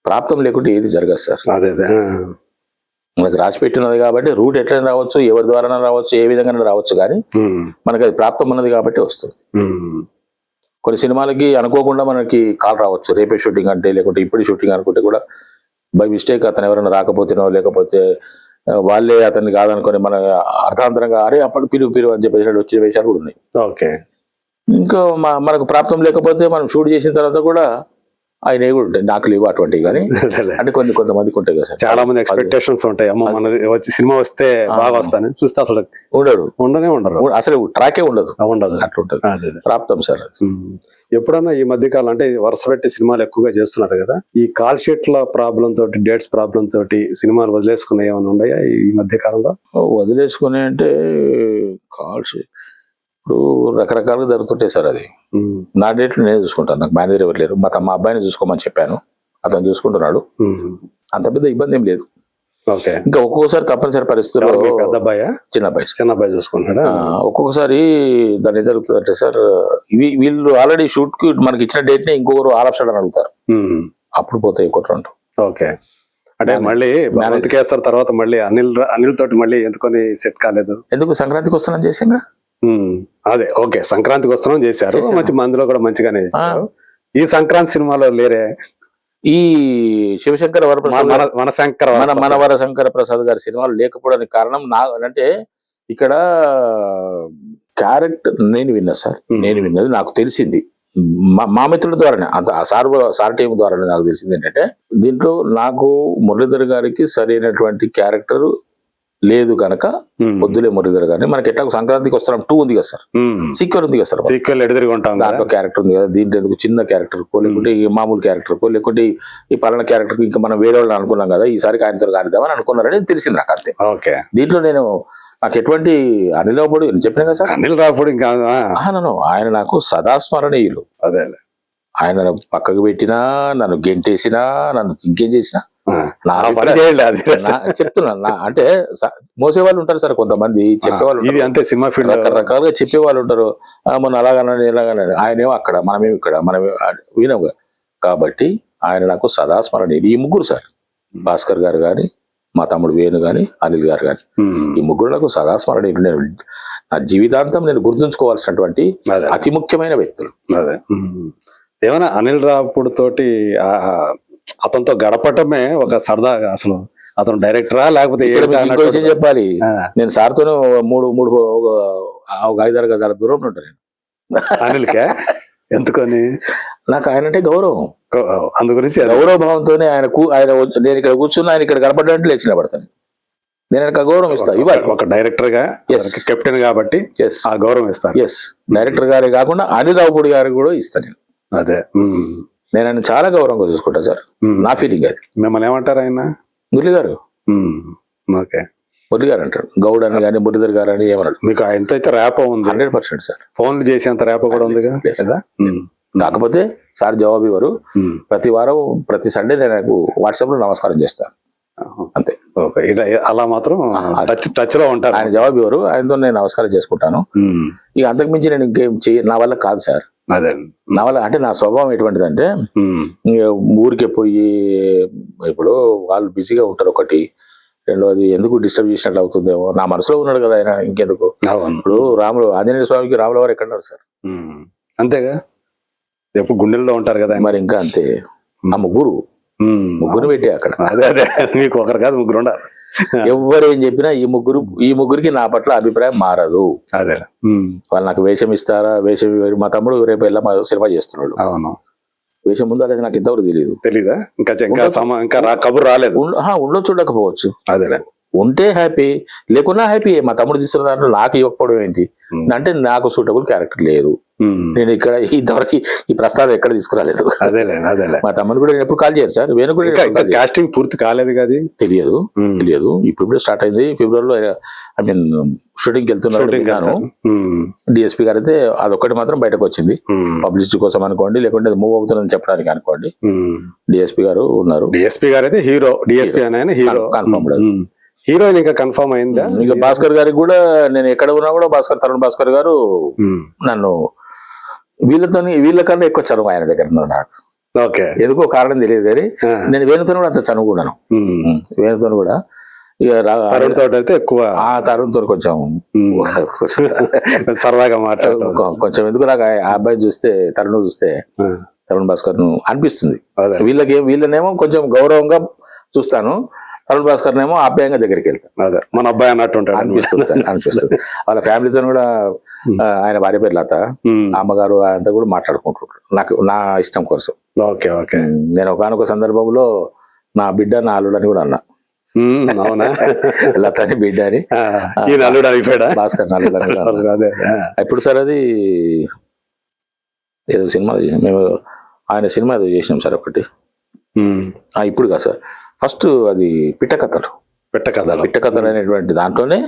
[SPEAKER 3] ప్రాప్తం లేకుంటే ఏది జరగదు సార్.
[SPEAKER 2] అదే
[SPEAKER 3] మనకు రాసి పెట్టినది కాబట్టి రూట్ ఎట్లయినా రావచ్చు, ఎవరి ద్వారా రావచ్చు, ఏ విధంగా రావచ్చు, కానీ మనకి అది ప్రాప్తం ఉన్నది కాబట్టి వస్తుంది. కొన్ని సినిమాలకి అనుకోకుండా మనకి కాల్ రావచ్చు, రేపే షూటింగ్ అంటే, లేకుంటే ఇప్పుడు షూటింగ్ అనుకుంటే కూడా బై మిస్టేక్ అతను ఎవరైనా రాకపోతేనో, లేకపోతే వాళ్ళే అతన్ని కాదనుకొని మన అర్థాంతరంగా అరే అప్పుడు పిలువు అని చెప్పేసి వచ్చిన విషయాలు కూడా ఉన్నాయి.
[SPEAKER 2] ఓకే.
[SPEAKER 3] ఇంకా మనకు ప్రాప్తం లేకపోతే మనం షూట్ చేసిన తర్వాత కూడా ఆయన కూడా ఉంటాయి, నాకు లేవు అటువంటివి. కానీ అంటే కొంతమందికి ఉంటాయి కదా సార్,
[SPEAKER 2] చాలా మంది ఎక్స్పెక్టేషన్స్ ఉంటాయి. అమ్మ మనది వచ్చి సినిమా వస్తే బాగా వస్తాను చూస్తే అసలు ఉండరు,
[SPEAKER 3] అసలు ట్రాకే ఉండదు అట్లుంటది ప్రాప్తం సార్.
[SPEAKER 2] ఎప్పుడన్నా ఈ మధ్య కాలం అంటే వరుస పెట్టి సినిమాలు ఎక్కువగా చేస్తున్నారు కదా, ఈ కాల్ షీట్ల ప్రాబ్లం తోటి, డేట్స్ ప్రాబ్లం తోటి సినిమాలు వదిలేసుకునే ఏమైనా ఉన్నాయా ఈ మధ్య కాలంలో?
[SPEAKER 3] వదిలేసుకునే అంటే కాల్ షీట్ ఇప్పుడు రకరకాలుగా జరుగుతుంటాయి సార్. అది నా డేట్లు నేను చూసుకుంటాను, నాకు మేనేజర్ ఎవరు లేరు. మా అబ్బాయిని చూసుకోమని చెప్పాను, అతను చూసుకుంటున్నాడు, అంత పెద్ద ఇబ్బంది ఏం లేదు. ఇంకా ఒక్కొక్కసారి తప్పనిసరి పరిస్థితుల్లో చిన్న అబ్బాయి
[SPEAKER 2] చూసుకుంటాడు.
[SPEAKER 3] ఒక్కొక్కసారి దాని ఏం జరుగుతుందంటే సార్, వీళ్ళు ఆల్రెడీ షూట్ కి మనకి ఇచ్చిన డేట్ ని ఇంకొకరు ఆలప్షన్ అని అడుగుతారు, అప్పుడు పోతాయి కొట్టు.
[SPEAKER 2] ఓకే. అంటే మళ్ళీ కేస్తారు తర్వాత మళ్ళీ అనిల్ తోటి మళ్ళీ ఎందుకొని సెట్ కాలేదు?
[SPEAKER 3] ఎందుకు సంక్రాంతికి వస్తానని చేసాగా.
[SPEAKER 2] అదే ఓకే, సంక్రాంతికి వస్తున్నాం చేశారు, మంచి మందులో కూడా మంచిగానే చేశారు. ఈ సంక్రాంతి సినిమాలో లేరే
[SPEAKER 3] ఈ శివశంకర వరప్రసాద్ మనవర ప్రసాద్ గారి సినిమాలు లేకపోవడానికి కారణం అంటే ఇక్కడ క్యారెక్టర్ నేను విన్నా సార్, నేను విన్నది నాకు తెలిసింది మా మిత్రుల ద్వారానే, అంత సార్ టీం ద్వారానే నాకు తెలిసింది ఏంటంటే, దీంట్లో నాకు మురళీధర్ గారికి సరైనటువంటి క్యారెక్టర్ లేదు కనుక వద్దులే మురళీధర్ గారిని. మనకి ఎట్లా సంక్రాంతికి వస్తున్నాం 2 ఉంది కదా సార్, సీక్వెల్ ఉంది కదా సార్, దాంట్లో క్యారెక్టర్ ఉంది కదా, దీంట్లో ఎందుకు చిన్న క్యారెక్టర్ కో, లేకుంటే ఈ మామూలు క్యారెక్టర్ కో, లేకుంటే ఈ పలానా క్యారెక్టర్ ఇంకా మనం వేరే వాళ్ళని అనుకున్నాం కదా, ఈసారికి ఆయనతో కానిద్దామని అనుకున్నారని తెలిసింది నాకు అంతే. దీంట్లో నాకు ఎటువంటి అనిల్ రావుపూడి చెప్పినా కదా సార్,
[SPEAKER 2] అనిల్ రావుపూడి
[SPEAKER 3] ఆయన నాకు సదా స్మరణీయులు.
[SPEAKER 2] అదే
[SPEAKER 3] ఆయన పక్కకు పెట్టినా, నన్ను గెంటేసినా, నన్ను ఇంకేం చేసినా చెప్తున్నా. అంటే మోసేవాళ్ళు ఉంటారు సార్, కొంతమంది చెప్పేవాళ్ళు
[SPEAKER 2] అంతే, సినిమా ఫీల్డ్
[SPEAKER 3] రకరకాలుగా చెప్పేవాళ్ళు ఉంటారు. మొన్న అలాగనండి ఇలాగనండి, ఆయనేమో అక్కడ మనమేమి ఇక్కడ, మనమే వినవు. కాబట్టి ఆయన నాకు సదా స్మరణీయులు. ఈ ముగ్గురు సార్, భాస్కర్ గారు కానీ, మా తమ్ముడు వేణు గాని, అనిల్ గారు కానీ, ఈ ముగ్గురు నాకు సదా స్మరణీయులు. నేను నా జీవితాంతం నేను గుర్తుంచుకోవాల్సినటువంటి అతి ముఖ్యమైన వ్యక్తులు.
[SPEAKER 2] అదే ఏమైనా అనిల్ రావుపూడి తోటి అతనితో గడపటమే ఒక సరదాగా, అసలు అతను డైరెక్టరా లేకపోతే
[SPEAKER 3] ఇంకో విషయం చెప్పాలి, నేను సార్తో మూడు 5-6 గజాల దూరంలో ఉంటాను నేను
[SPEAKER 2] అనిల్కే. ఎందుకని?
[SPEAKER 3] నాకు ఆయన అంటే గౌరవం,
[SPEAKER 2] అందుగురించి
[SPEAKER 3] గౌరవ భావంతోనే ఆయన నేను ఇక్కడ కూర్చున్నా, ఆయన ఇక్కడ కనపడ్డాలంటే లేచిన పడతాను. నేను ఆయనకు గౌరవం ఇస్తాను. ఇవ్వాలి
[SPEAKER 2] ఒక డైరెక్టర్ గా, కెప్టెన్ కాబట్టి ఆ గౌరవం ఇస్తాను.
[SPEAKER 3] డైరెక్టర్ గారే కాకుండా అనిల్ రావుపూడి గారికి కూడా ఇస్తాను నేను.
[SPEAKER 2] అదే
[SPEAKER 3] నేను ఆయన చాలా గౌరవంగా చూసుకుంటాను సార్, నా ఫీలింగ్ అది.
[SPEAKER 2] మిమ్మల్ని ఏమంటారు ఆయన?
[SPEAKER 3] మురళి గారు.
[SPEAKER 2] ఓకే,
[SPEAKER 3] మురళి గారు అంటారు, గౌడ్ అని కానీ మురళీధర్ గారు అని ఏమన్నాడు.
[SPEAKER 2] మీకు ఆయనతో అయితే ర్యాపో ఉంది?
[SPEAKER 3] 100% సార్.
[SPEAKER 2] ఫోన్లు చేసేంత ర్యాపో కూడా ఉంది కదా.
[SPEAKER 3] కాకపోతే సార్ జవాబు ఇవ్వరు. ప్రతి వారం ప్రతి సండే నేను వాట్సాప్ లో నమస్కారం చేస్తాను అంతే.
[SPEAKER 2] అలా మాత్రం టచ్ లో ఉంటారు.
[SPEAKER 3] ఆయన జవాబు ఇవ్వరు, ఆయనతో నేను నమస్కారం చేసుకుంటాను. ఇక అంతకుమించి నేను ఇంకేం నా వల్ల కాదు సార్.
[SPEAKER 2] అదే
[SPEAKER 3] నా వల్ల అంటే నా స్వభావం ఎటువంటిదంటే, ఊరికే పోయి ఇప్పుడు వాళ్ళు బిజీగా ఉంటారు ఒకటి, రెండోది ఎందుకు డిస్టర్బ్ చేసినట్లు అవుతుందేమో, నా మనసులో ఉన్నాడు కదా ఆయన, ఇంకెందుకు. ఇప్పుడు ఆంజనేయ స్వామికి రాముల వారు ఎక్కడ ఉన్నారు సార్?
[SPEAKER 2] అంతేగా, ఎప్పుడు గుండెల్లో ఉంటారు కదా
[SPEAKER 3] మరి. ఇంకా అంతే, ఆ ముగ్గురు పెట్టి అక్కడ.
[SPEAKER 2] అదే మీకు ఒకరు కాదు, ముగ్గురు ఉండాలి.
[SPEAKER 3] ఎవరు ఏం చెప్పినా ఈ ముగ్గురికి నా పట్ల అభిప్రాయం మారదు.
[SPEAKER 2] అదే
[SPEAKER 3] వాళ్ళు నాకు వేషం ఇస్తారా, వేషం మా తమ్ముడు రేపు వెళ్ళా సినిమా చేస్తున్నాడు.
[SPEAKER 2] అవును,
[SPEAKER 3] వేషం ఉందా లేదా నాకు ఇంతవరకు
[SPEAKER 2] తెలీదా? ఇంకా కబురు రాలేదు.
[SPEAKER 3] ఉండొచ్చు, ఉండకపోవచ్చు.
[SPEAKER 2] అదే
[SPEAKER 3] ఉంటే హ్యాపీ, లేకున్నా హ్యాపీ. మా తమ్ముడు తీస్తున్న దాంట్లో నాకు ఇవ్వకపోవడం ఏంటి అంటే, నాకు సూటబుల్ క్యారెక్టర్ లేదు. నేను ఇక్కడ ఇంతవరకు ఈ ప్రస్తావన ఎక్కడ తీసుకురాలేదు. మా తమ్ముడు కూడా ఎప్పుడు కాల్ చేయరు సార్. వేణు కూడా
[SPEAKER 2] కాస్టింగ్ పూర్తి కాలేదు కదా,
[SPEAKER 3] తెలియదు. ఇప్పుడు స్టార్ట్ అయింది ఫిబ్రవరిలో. ఐ మీన్ షూటింగ్ వెళ్తున్నాను. డిఎస్పీ గారు అయితే అదొక్కటి మాత్రం బయటకు వచ్చింది, పబ్లిసిటీ కోసం అనుకోండి, లేకుంటే అది మూవ్ అవుతుందని చెప్పడానికి అనుకోండి. డిఎస్పీ గారు ఉన్నారు.
[SPEAKER 2] డిఎస్పీ గారు అయితే హీరో, డిఎస్పీ అని హీరో
[SPEAKER 3] కన్ఫర్మ్.
[SPEAKER 1] హీరోయిన్ ఇంకా కన్ఫర్మ్ అయిందా?
[SPEAKER 3] ఇంకా భాస్కర్ గారికి కూడా నేను ఎక్కడ ఉన్నా కూడా తరుణ్ భాస్కర్ గారు నన్ను వీళ్ళకన్నా ఎక్కువ చనువు ఆయన దగ్గర ఉన్నది నాకు.
[SPEAKER 1] ఓకే,
[SPEAKER 3] ఎందుకో కారణం తెలియదు కానీ నేను వేణుతో కూడా అంత చనువు కూడాను. వేణుతో కూడా ఇక
[SPEAKER 1] తరుణ్ తోటి అయితే ఎక్కువ,
[SPEAKER 3] ఆ తరుణ్తో కొంచెం
[SPEAKER 1] సరదాగా మాట్లాడు
[SPEAKER 3] కొంచెం ఎందుకు నాకు ఆ అబ్బాయి చూస్తే తరుణ్ చూస్తే తరుణ్ భాస్కర్ ను అనిపిస్తుంది. వీళ్ళనేమో కొంచెం గౌరవంగా చూస్తాను, తరుణ్ భాస్కర్ నేమో ఆప్యాయంగా దగ్గరికి వెళ్తాను.
[SPEAKER 1] అదే మన అబ్బాయి అన్నట్టు ఉంటాడు
[SPEAKER 3] అనిపిస్తుంది అనిపిస్తుంది. వాళ్ళ ఫ్యామిలీతో కూడా ఆయన భార్య పేరు లత, అమ్మగారు అంతా కూడా మాట్లాడుకుంటుంటారు నా ఇష్టం కోసం.
[SPEAKER 1] Okay okay.
[SPEAKER 3] నేను ఒకనొక సందర్భంలో నా బిడ్డ నా అల్లుడు అని కూడా అన్నా.
[SPEAKER 1] అవునా?
[SPEAKER 3] లతని బిడ్డ అని, భాస్కర్ నల్లుడు అని. ఎప్పుడు సార్ అది ఏదో సినిమా మేము ఆయన సినిమా ఏదో చేసినాం సార్ ఒకటి. ఇప్పుడు కాదు సార్, ఫస్ట్ అది పిట్టకథలు అనేటువంటి దాంట్లోనే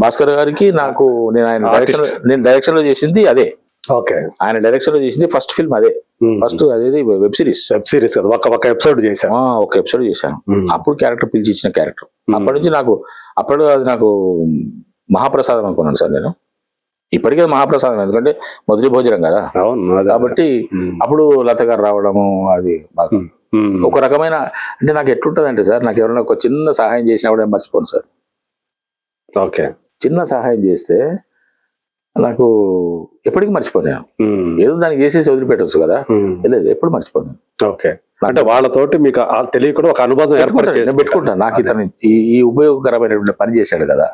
[SPEAKER 3] భాస్కర్ గారికి నాకు నేను డైరెక్షన్ లో చేసింది అదే.
[SPEAKER 1] ఓకే,
[SPEAKER 3] ఆయన డైరెక్షన్ లో చేసింది ఫస్ట్ ఫిల్మ్ అదే. ఫస్ట్ అదేది వెబ్ సిరీస్
[SPEAKER 1] ఒక ఎపిసోడ్ చేశాను.
[SPEAKER 3] ఒక ఎపిసోడ్ చేశాను. అప్పుడు క్యారెక్టర్ పిలిచి ఇచ్చిన క్యారెక్టర్. అప్పటి నుంచి అప్పుడు అది నాకు మహాప్రసాదం అనుకున్నాను సార్ నేను. ఇప్పటికే మహాప్రసాదం, ఎందుకంటే మొదటి భోజనం కదా కాబట్టి. అప్పుడు లత గారు రావడము అది బాగా ఒక రకమైన, అంటే నాకు ఎట్లుంటది అంటే సార్, నాకు ఎవరైనా ఒక చిన్న సహాయం చేసినా కూడా మర్చిపోను సార్.
[SPEAKER 1] ఓకే,
[SPEAKER 3] చిన్న సహాయం చేస్తే నాకు ఎప్పటికీ మర్చిపోను. ఏదో దానికి చేసేసి వదిలిపెట్టవచ్చు కదా, లేదు ఎప్పుడు మర్చిపోను.
[SPEAKER 1] ఓకే, అంటే వాళ్ళతోటి మీకు తెలియకుండా ఒక అనుబంధం
[SPEAKER 3] పెట్టుకుంటాను. నాకు ఇతను ఈ ఉపయోగకరమైనటువంటి పని చేశాడు కదా.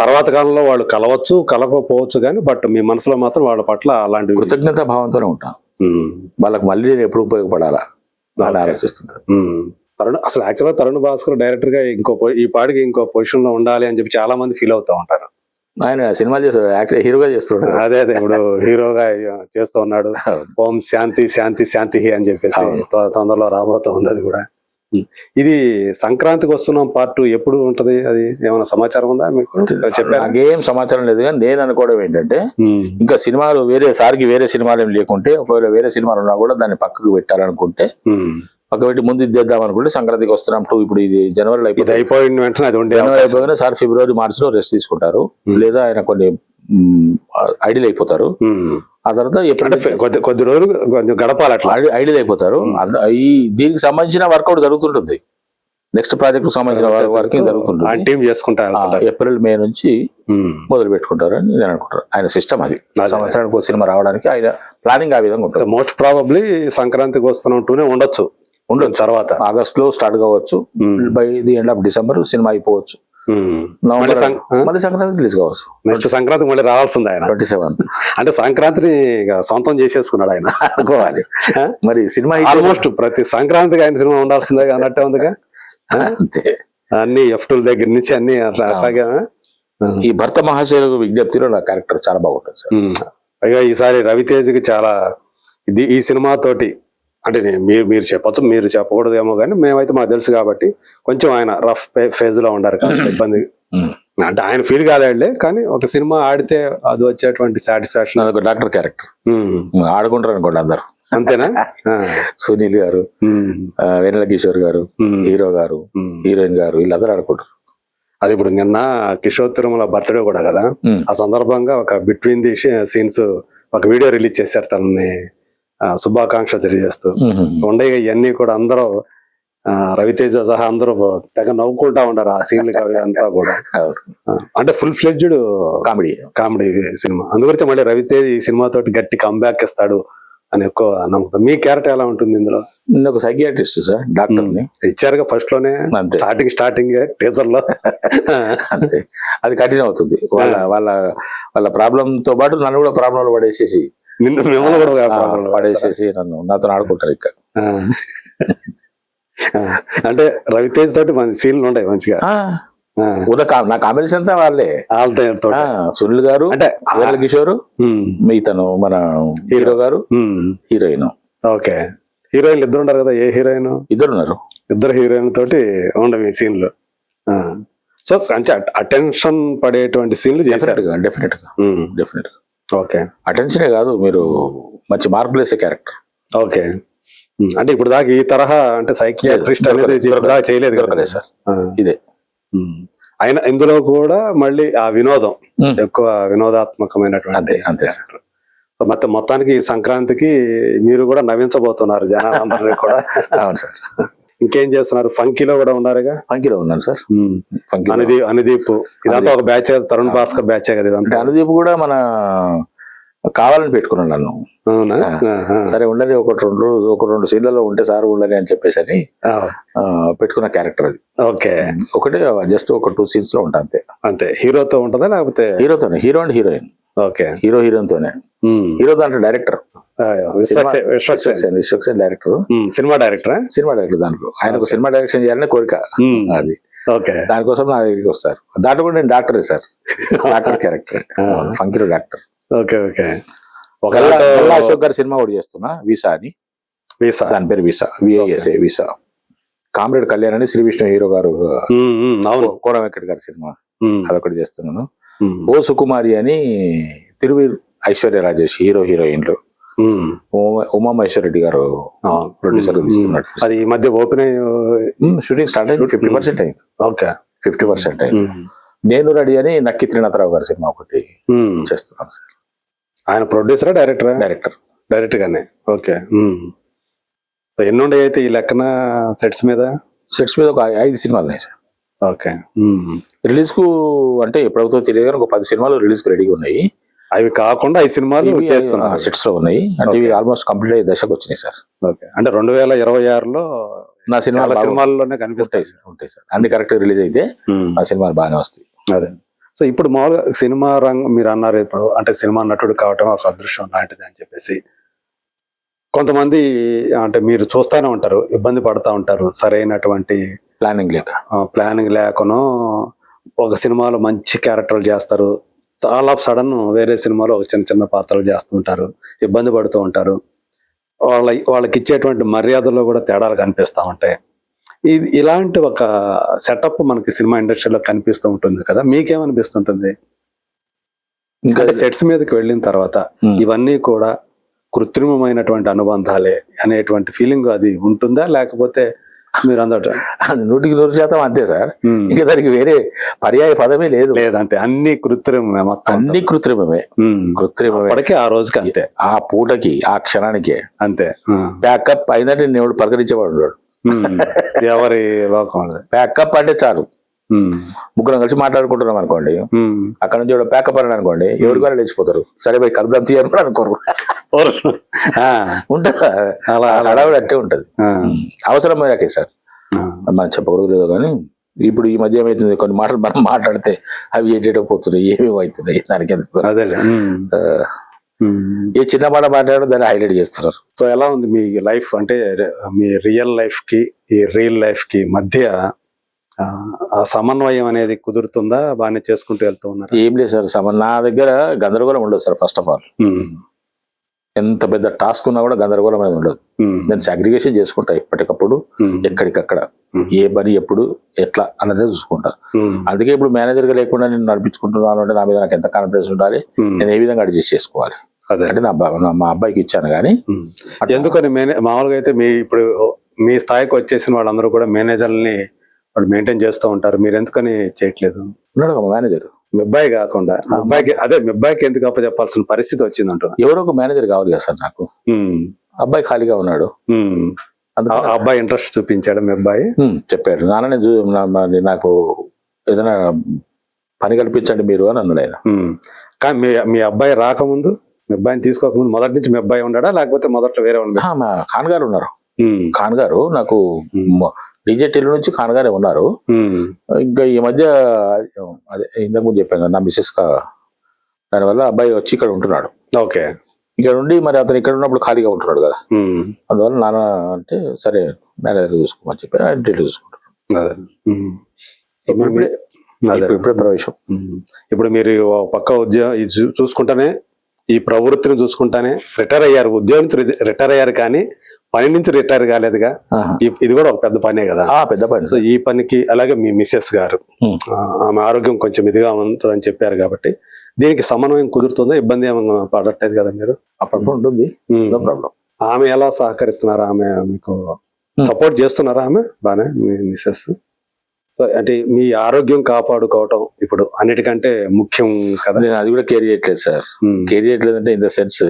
[SPEAKER 1] తర్వాత కాలంలో వాళ్ళు కలవచ్చు కలవకపోవచ్చు కానీ, బట్ మీ మనసులో మాత్రం వాళ్ళ పట్ల అలాంటి
[SPEAKER 3] కృతజ్ఞత భావంతోనే ఉంటాను. వాళ్ళకి మళ్ళీ నేను ఎప్పుడు ఉపయోగపడాలా అని ఆలోచిస్తుంటారు.
[SPEAKER 1] అసలు యాక్చువల్గా తరుణ్ భాస్కర్ డైరెక్టర్ గా ఈ పాటికి ఇంకో పొజిషన్ లో ఉండాలి అని చెప్పి చాలా మంది ఫీల్ అవుతా ఉంటారు.
[SPEAKER 3] ఆయన సినిమా చేస్తాడు, హీరోగా చేస్తున్నాడు.
[SPEAKER 1] అదే ఇప్పుడు హీరోగా చేస్తూ ఉన్నాడు. ఓం శాంతి శాంతి శాంతి అని చెప్పేసి తొందరలో రాబోతా ఉంది అది కూడా. ఇది సంక్రాంతికి వస్తున్నాం పార్ట్ 2 ఎప్పుడు ఉంటది? అది ఏమైనా సమాచారం ఉందా మీకు? చెప్పారు?
[SPEAKER 3] నాకేం సమాచారం లేదు కానీ నేను అనుకోవడం ఏంటంటే, ఇంకా సినిమాలు వేరే సినిమాలు ఏం లేకుంటే, ఒకవేళ వేరే సినిమాలు ఉన్నా కూడా దాన్ని పక్కకు పెట్టాలనుకుంటే పక్క పెట్టి ముందు ఇది చేద్దాం అనుకుంటే, సంక్రాంతికి వస్తున్నాం 2 ఇప్పుడు ఇది జనవరిలో
[SPEAKER 1] అయిపోయిన వెంటనే
[SPEAKER 3] జనవరి అయిపోయినా సార్ ఫిబ్రవరి మార్చిలో రెస్ట్ తీసుకుంటారు, లేదా ఆయన కొన్ని ఐడియల్ అయిపోతారు. ఆ తర్వాత
[SPEAKER 1] కొద్ది రోజులు గడపాలి, అట్లా
[SPEAKER 3] ఐడియల్ అయిపోతారు. దీనికి సంబంధించిన వర్కౌట్ జరుగుతుంటుంది, నెక్స్ట్ ప్రాజెక్ట్ కు సంబంధించిన వర్కింగ్ జరుగుతుంటుంది. ఏప్రిల్ మే నుంచి మొదలు పెట్టుకుంటారని నేను అనుకుంటాను. ఆయన సిస్టమ్ అది, సంవత్సరానికి ఒక సినిమా రావడానికి ఆయన ప్లానింగ్ ఆ విధంగా ఉంటుంది.
[SPEAKER 1] మోస్ట్ ప్రాబబ్లీ సంక్రాంతికి వస్తున్నట్టునే ఉండొచ్చు. తర్వాత
[SPEAKER 3] ఆగస్ట్ లో స్టార్ట్ కావచ్చు, by the end of December cinema అయిపోవచ్చు, మళ్ళీ సంక్రాంతి రిలీజ్ కావచ్చు.
[SPEAKER 1] నెక్స్ట్ సంక్రాంతి మళ్ళీ రావాల్సింది ఆయన
[SPEAKER 3] 27.
[SPEAKER 1] అంటే సంక్రాంతిని సొంతం చేసేసుకున్నాడు ఆయన
[SPEAKER 3] అనుకోవాలి. మరి సినిమా
[SPEAKER 1] ఆల్మోస్ట్ ప్రతి సంక్రాంతికి ఆయన సినిమా ఉండాల్సిందే అన్నట్టే ఉందిగా.
[SPEAKER 3] అంతే,
[SPEAKER 1] అన్ని F2 దగ్గర నుంచి అన్ని అట్లాగే.
[SPEAKER 3] ఈ భర్త మహాశయులకు విజ్ఞప్తిలో నా క్యారెక్టర్ చాలా బాగుంటుంది సార్.
[SPEAKER 1] పైగా ఈసారి రవితేజకి చాలా ఈ సినిమా తోటి, అంటే మీరు చెప్పచ్చు, మీరు చెప్పకూడదేమో కానీ మేమైతే మాకు తెలుసు కాబట్టి కొంచెం ఆయన రఫ్ ఫేజ్ లో ఉండారు కాస్త ఇబ్బంది. అంటే ఆయన ఫీల్ కాలేడులే, కానీ ఒక సినిమా ఆడితే అది వచ్చేటువంటి సాటిస్ఫాక్షన్.
[SPEAKER 3] అదొక డాక్టర్ క్యారెక్టర్ ఆడుకుంటారు అనుకోండి అందరు,
[SPEAKER 1] అంతేనా?
[SPEAKER 3] సునీల్ గారు, వెన్నెల కిషోర్ గారు, హీరో గారు, హీరోయిన్ గారు, వీళ్ళందరూ ఆడుకుంటారు.
[SPEAKER 1] అది ఇప్పుడు నిన్న కిషోర్ తిరుమల బర్త్డే కూడా కదా, ఆ సందర్భంగా ఒక బిట్వీన్ ది సీన్స్ ఒక వీడియో రిలీజ్ చేశారు, తనని శుభాకాంక్ష తెలియజేస్తూ. ఉండగా ఇవన్నీ కూడా అందరూ రవితేజ సహా అందరూ తెగ నవ్వుకుంటా ఉంటారు ఆ సీన్లు అంతా కూడా. అంటే ఫుల్ ఫ్లెడ్జ్డ్ కామెడీ సినిమా. అందుగురించి మళ్ళీ రవితేజ ఈ సినిమా తోటి గట్టి కంబ్యాక్ ఇస్తాడు అని ఎక్కువ నమ్ముతాం. మీ క్యారెక్టర్ ఎలా ఉంటుంది ఇందులో?
[SPEAKER 3] నేను ఒక సైకియాట్రిస్ట్ సార్, డాక్టర్ ని
[SPEAKER 1] ఇచ్చారుగా ఫస్ట్ లోనే, స్టార్టింగ్ టీజర్ లో.
[SPEAKER 3] అంతే, అది కంటిన్యూ అవుతుంది. వాళ్ళ ప్రాబ్లం తో పాటు నన్ను కూడా ప్రాబ్లం లో పడేసేసి పడేసేసి నాతో ఆడుకుంటారు ఇక.
[SPEAKER 1] అంటే రవితేజ్ తోటి మంచి సీన్లు ఉంటాయి మంచిగా.
[SPEAKER 3] నా కాంబినేషన్ అంతా వాళ్ళే. సునీల్ గారు, అంటే వెన్నెల కిషోర్, ఇతను మన హీరో గారు, హీరోయిన్.
[SPEAKER 1] ఓకే, హీరోయిన్లు ఇద్దరు ఉంటారు కదా? ఏ హీరోయిన్?
[SPEAKER 3] ఇద్దరు ఉన్నారు.
[SPEAKER 1] ఇద్దరు హీరోయిన్ తోటి ఉండవు ఈ సీన్లు. సో కొంచెం అటెన్షన్ పడేటువంటి సీన్లు చేశారు.
[SPEAKER 3] డెఫినెట్ గా.
[SPEAKER 1] ఓకే,
[SPEAKER 3] అటెన్షనే కాదు, మీరు మంచి మార్కులు వేసే క్యారెక్టర్.
[SPEAKER 1] ఓకే, అంటే ఇప్పుడు దాకా ఈ తరహా అంటే సైకియాట్రిస్ట్ అనేది చేయలేదు కదా
[SPEAKER 3] సార్. ఇదే
[SPEAKER 1] ఆయన ఇందులో కూడా మళ్ళీ ఆ వినోదం ఎక్కువ వినోదాత్మకమైనటువంటి
[SPEAKER 3] అంతే అంతే సార్.
[SPEAKER 1] సో మొత్తానికి ఈ సంక్రాంతికి మీరు కూడా నవ్వించబోతున్నారు జనాలందరినీ కూడా.
[SPEAKER 3] అవును సార్.
[SPEAKER 1] ఇంకేం చేస్తున్నారు? ఫంకీలో కూడా ఉన్నారుగా?
[SPEAKER 3] ఫంకీలో ఉన్నాను సార్.
[SPEAKER 1] అనుదీప్ ఇదంతా ఒక బ్యాచ్, తరుణ్ భాస్కర్ బ్యాచే కదా ఇదంతా.
[SPEAKER 3] అనుదీప్ కూడా మన కావాలని పెట్టుకున్నాను నన్ను.
[SPEAKER 1] అవునా?
[SPEAKER 3] సరే ఉండని ఒక రెండు సీన్లలో ఉంటే సార్ ఉండని అని చెప్పేసి పెట్టుకున్న క్యారెక్టర్ అది.
[SPEAKER 1] ఓకే.
[SPEAKER 3] ఒకటే జస్ట్ ఒక 2 scenes లో ఉంటా అంతే.
[SPEAKER 1] అంతే. హీరోతో ఉంటుందా లేకపోతే?
[SPEAKER 3] హీరోతోనే, hero and heroine.
[SPEAKER 1] Okay.
[SPEAKER 3] Heroine తోనే. హీరో దాంట్లో director Vishwaksen director,
[SPEAKER 1] cinema director
[SPEAKER 3] దాంట్లో. ఆయనకు సినిమా డైరెక్షన్ చేయాలనే కోరిక అది.
[SPEAKER 1] ఓకే.
[SPEAKER 3] దానికోసం నా దగ్గరికి వస్తారు. దాంట్లో కూడా నేను డాక్టరే సార్. డాక్టర్ క్యారెక్టర్, ఫంకీలో డాక్టర్.
[SPEAKER 1] ఓకే. ఓకే.
[SPEAKER 3] అశోక్ గారి సినిమా కూడా చేస్తున్నా, వీసా అని. దాని పేరు visa, VISA visa. Comrade Kalyan అని శ్రీ విష్ణు హీరో గారు, కోన వెంకట్ గారి సినిమా, అదొకటి చేస్తున్నాను. ఓ సుకుమారి అని తిరువీర్ ఐశ్వర్య రాజేష్ హీరోయిన్లు, ఉమా మహేశ్వరరెడ్డి గారు ప్రొడ్యూసర్ తీస్తున్నాడు.
[SPEAKER 1] అది ఈ మధ్య ఓపెన్
[SPEAKER 3] షూటింగ్ స్టార్ట్ అయింది. 50% అయింది.
[SPEAKER 1] ఓకే.
[SPEAKER 3] 50% అయింది. నేను రెడీ అని నక్కి త్రినాథరావు గారి సినిమా ఒకటి చేస్తున్నాను సార్.
[SPEAKER 1] ఆయన ప్రొడ్యూసరా డైరెక్టరా?
[SPEAKER 3] డైరెక్టర్
[SPEAKER 1] గానే. ఓకే. ఎన్ని ఉండే అయితే ఈ లెక్కన సెట్స్ మీద
[SPEAKER 3] ఒక 5 సినిమాలు ఉన్నాయి సార్.
[SPEAKER 1] ఓకే.
[SPEAKER 3] రిలీజ్ కు అంటే ఎప్పుడవుతో తెలియదు కానీ ఒక 10 సినిమాలు రిలీజ్ కు రెడీగా ఉన్నాయి.
[SPEAKER 1] అవి కాకుండా 5 సినిమాలు చేస్తున్నారు,
[SPEAKER 3] సెట్స్ లో ఉన్నాయి. అంటే ఇవి ఆల్మోస్ట్ కంప్లీట్ అయ్యే దశకు వచ్చినాయి సార్.
[SPEAKER 1] ఓకే. అంటే 2026లో
[SPEAKER 3] నా
[SPEAKER 1] సినిమాల్లోనే కనిపిస్తాయి సార్.
[SPEAKER 3] ఉంటాయి సార్. అన్ని కరెక్ట్ రిలీజ్ అయితే ఆ సినిమాలు బాగానే వస్తాయి.
[SPEAKER 1] అదే. సో ఇప్పుడు మామూలుగా సినిమా రంగం మీరు అన్నారు ఇప్పుడు, అంటే సినిమా నటుడు కావటం ఒక అదృష్టం లాంటిది అని చెప్పేసి కొంతమంది అంటే మీరు చూస్తూనే ఉంటారు, ఇబ్బంది పడతా ఉంటారు. సరైనటువంటి ప్లానింగ్ లేకనో ఒక సినిమాలో మంచి క్యారెక్టర్లు చేస్తారు, చాలా సడన్ వేరే సినిమాలో ఒక చిన్న పాత్రలు చేస్తుంటారు, ఇబ్బంది పడుతూ ఉంటారు. వాళ్ళకి ఇచ్చేటువంటి మర్యాదల్లో కూడా తేడాలు కనిపిస్తూ ఉంటాయి. ఇలాంటి ఒక సెటప్ మనకి సినిమా ఇండస్ట్రీలో కనిపిస్తూ ఉంటుంది కదా, మీకేమనిపిస్తుంటుంది? ఇంకా సెట్స్ మీదకి వెళ్ళిన తర్వాత ఇవన్నీ కూడా కృత్రిమమైనటువంటి అనుబంధాలే అనేటువంటి ఫీలింగ్ అది ఉంటుందా, లేకపోతే మీరు అందట?
[SPEAKER 3] అది 100% అంతే సార్. ఇంకా దానికి వేరే పర్యాయ పదమే
[SPEAKER 1] లేదంటే అన్ని కృత్రిమమే,
[SPEAKER 3] అన్ని కృత్రిమమే.
[SPEAKER 1] ఆ రోజుకి అంతే,
[SPEAKER 3] ఆ పూటకి ఆ క్షణానికే
[SPEAKER 1] అంతే.
[SPEAKER 3] ప్యాకప్ అయిందంటే నేను పలకరించేవాడు ఉన్నాడు.
[SPEAKER 1] ఎవరి లోకం
[SPEAKER 3] ప్యాకప్ అంటే చాలు. ముగ్గురం కలిసి మాట్లాడుకుంటున్నాం అనుకోండి, అక్కడ నుంచి ప్యాకప్ అని అనుకోండి, ఎవరి కూడా లేచిపోతారు. సరే పోయి కర్దం తీయని కూడా అనుకోరు. ఉంటుందా? హడావుడి అట్టే ఉంటది. అవసరమైనాకే సార్, మనం చెప్పకూడదు లేదో కానీ ఇప్పుడు ఈ మధ్య ఏమైతుంది, కొన్ని మాటలు మనం మాట్లాడితే అవి ఏటేటో పోతున్నాయి, ఏమేమి అవుతున్నాయి, దానికి ఎందుకు ఏ చిన్న మాట మాట్లాడడం దాన్ని హైలైట్ చేస్తున్నారు.
[SPEAKER 1] సో ఎలా ఉంది మీ లైఫ్? అంటే మీ రియల్ లైఫ్ కి ఈ రియల్ లైఫ్ కి మధ్య ఆ సమన్వయం అనేది కుదురుతుందా? బాగానే చేసుకుంటూ వెళ్తూ ఉన్నారు?
[SPEAKER 3] ఏం లేదు సార్, నా దగ్గర గందరగోళం ఉండదు సార్. ఫస్ట్ ఆఫ్ ఆల్ ఎంత పెద్ద టాస్క్ ఉన్నా కూడా గందరగోళం అనేది ఉండదు. నేను సాగ్రిగేషన్ చేసుకుంటా ఎప్పటికప్పుడు, ఎక్కడికక్కడ ఏ పని ఎప్పుడు ఎట్లా అన్నదే చూసుకుంటా. అందుకే ఇప్పుడు మేనేజర్ గా లేకుండా నేను నడిపించుకుంటున్నాను అంటే నా మీద నాకు ఎంత కాన్ఫిడెన్స్ ఉండాలి, నేను ఏ విధంగా అడ్జస్ట్ చేసుకోవాలి అంటే మా అబ్బాయికి ఇచ్చాను. కానీ
[SPEAKER 1] ఎందుకని మామూలుగా అయితే ఇప్పుడు మీ స్థాయికి వచ్చేసిన వాళ్ళందరూ కూడా మేనేజర్ని వాళ్ళు మెయింటైన్ చేస్తూ ఉంటారు, మీరు ఎందుకని చేయట్లేదు?
[SPEAKER 3] ఉన్నాడు ఒక మేనేజర్,
[SPEAKER 1] మీ అబ్బాయి కాకుండా మీ అబ్బాయికి ఎందుకు అప్ప చెప్పాల్సిన పరిస్థితి వచ్చింది అంటున్నా?
[SPEAKER 3] ఎవరో ఒక మేనేజర్ కావాలి కదా సార్ నాకు. అబ్బాయి ఖాళీగా ఉన్నాడు,
[SPEAKER 1] అబ్బాయి ఇంట్రెస్ట్ చూపించాడు. మీ అబ్బాయి
[SPEAKER 3] చెప్పాడు, నాన్న నాకు ఏదైనా పని కల్పించండి మీరు అని అన్నాడు ఆయన.
[SPEAKER 1] కానీ మీ అబ్బాయి రాకముందు, మీ అబ్బాయిని తీసుకోకముందు మొదటి నుంచి మీ అబ్బాయి ఉన్నాడా, లేకపోతే మొదట్లో వేరే ఉన్నాడు?
[SPEAKER 3] మా ఖాన్ గారు ఉన్నారు. ఖాన్ గారు నాకు డీజేటీల నుంచి ఖాన్ గారే ఉన్నారు. ఇంకా ఈ మధ్య అదే ఇంతకు ముందు చెప్పాను కదా, నా మిస్సెస్ దానివల్ల అబ్బాయి వచ్చి ఇక్కడ ఉంటున్నాడు.
[SPEAKER 1] ఓకే.
[SPEAKER 3] ఇక్కడ ఉండి మరి అతను ఇక్కడ ఉన్నప్పుడు ఖాళీగా ఉంటున్నాడు కదా, అందువల్ల నాన్న అంటే సరే మేనేజర్ చూసుకోమని చెప్పి డీటెయిల్ చూసుకుంటున్నాను. ఇప్పుడే ప్రవేశం.
[SPEAKER 1] ఇప్పుడు మీరు పక్క ఉద్యోగం చూసుకుంటానే, ఈ ప్రవృత్తిని చూసుకుంటానే రిటైర్ అయ్యారు, ఉద్యోగం రిటైర్ అయ్యారు, కానీ పని నుంచి రిటైర్ కాలేదుగా. ఇది కూడా ఒక పెద్ద పనే కదా,
[SPEAKER 3] పెద్ద పని.
[SPEAKER 1] సో ఈ పనికి అలాగే మీ మిస్సెస్ గారు ఆమె ఆరోగ్యం కొంచెం ఇదిగా ఉంటుందని చెప్పారు కాబట్టి దీనికి సమన్వయం కుదురుతుందా? ఇబ్బంది ఏమైనా పడట్లేదు కదా మీరు?
[SPEAKER 3] అప్పుడు ఉంటుంది, ప్రాబ్లం.
[SPEAKER 1] ఆమె ఎలా సహకరిస్తున్నారా? ఆమె మీకు సపోర్ట్ చేస్తున్నారా? ఆమె బానే, మీ మిస్సెస్ సో అంటే మీ ఆరోగ్యం కాపాడుకోవటం ఇప్పుడు అన్నిటికంటే ముఖ్యం కదా.
[SPEAKER 3] నేను అది కూడా కేర్ చేయట్లేదు సార్. కేర్ చేయట్లేదు అంటే ఇన్ ద సెన్స్,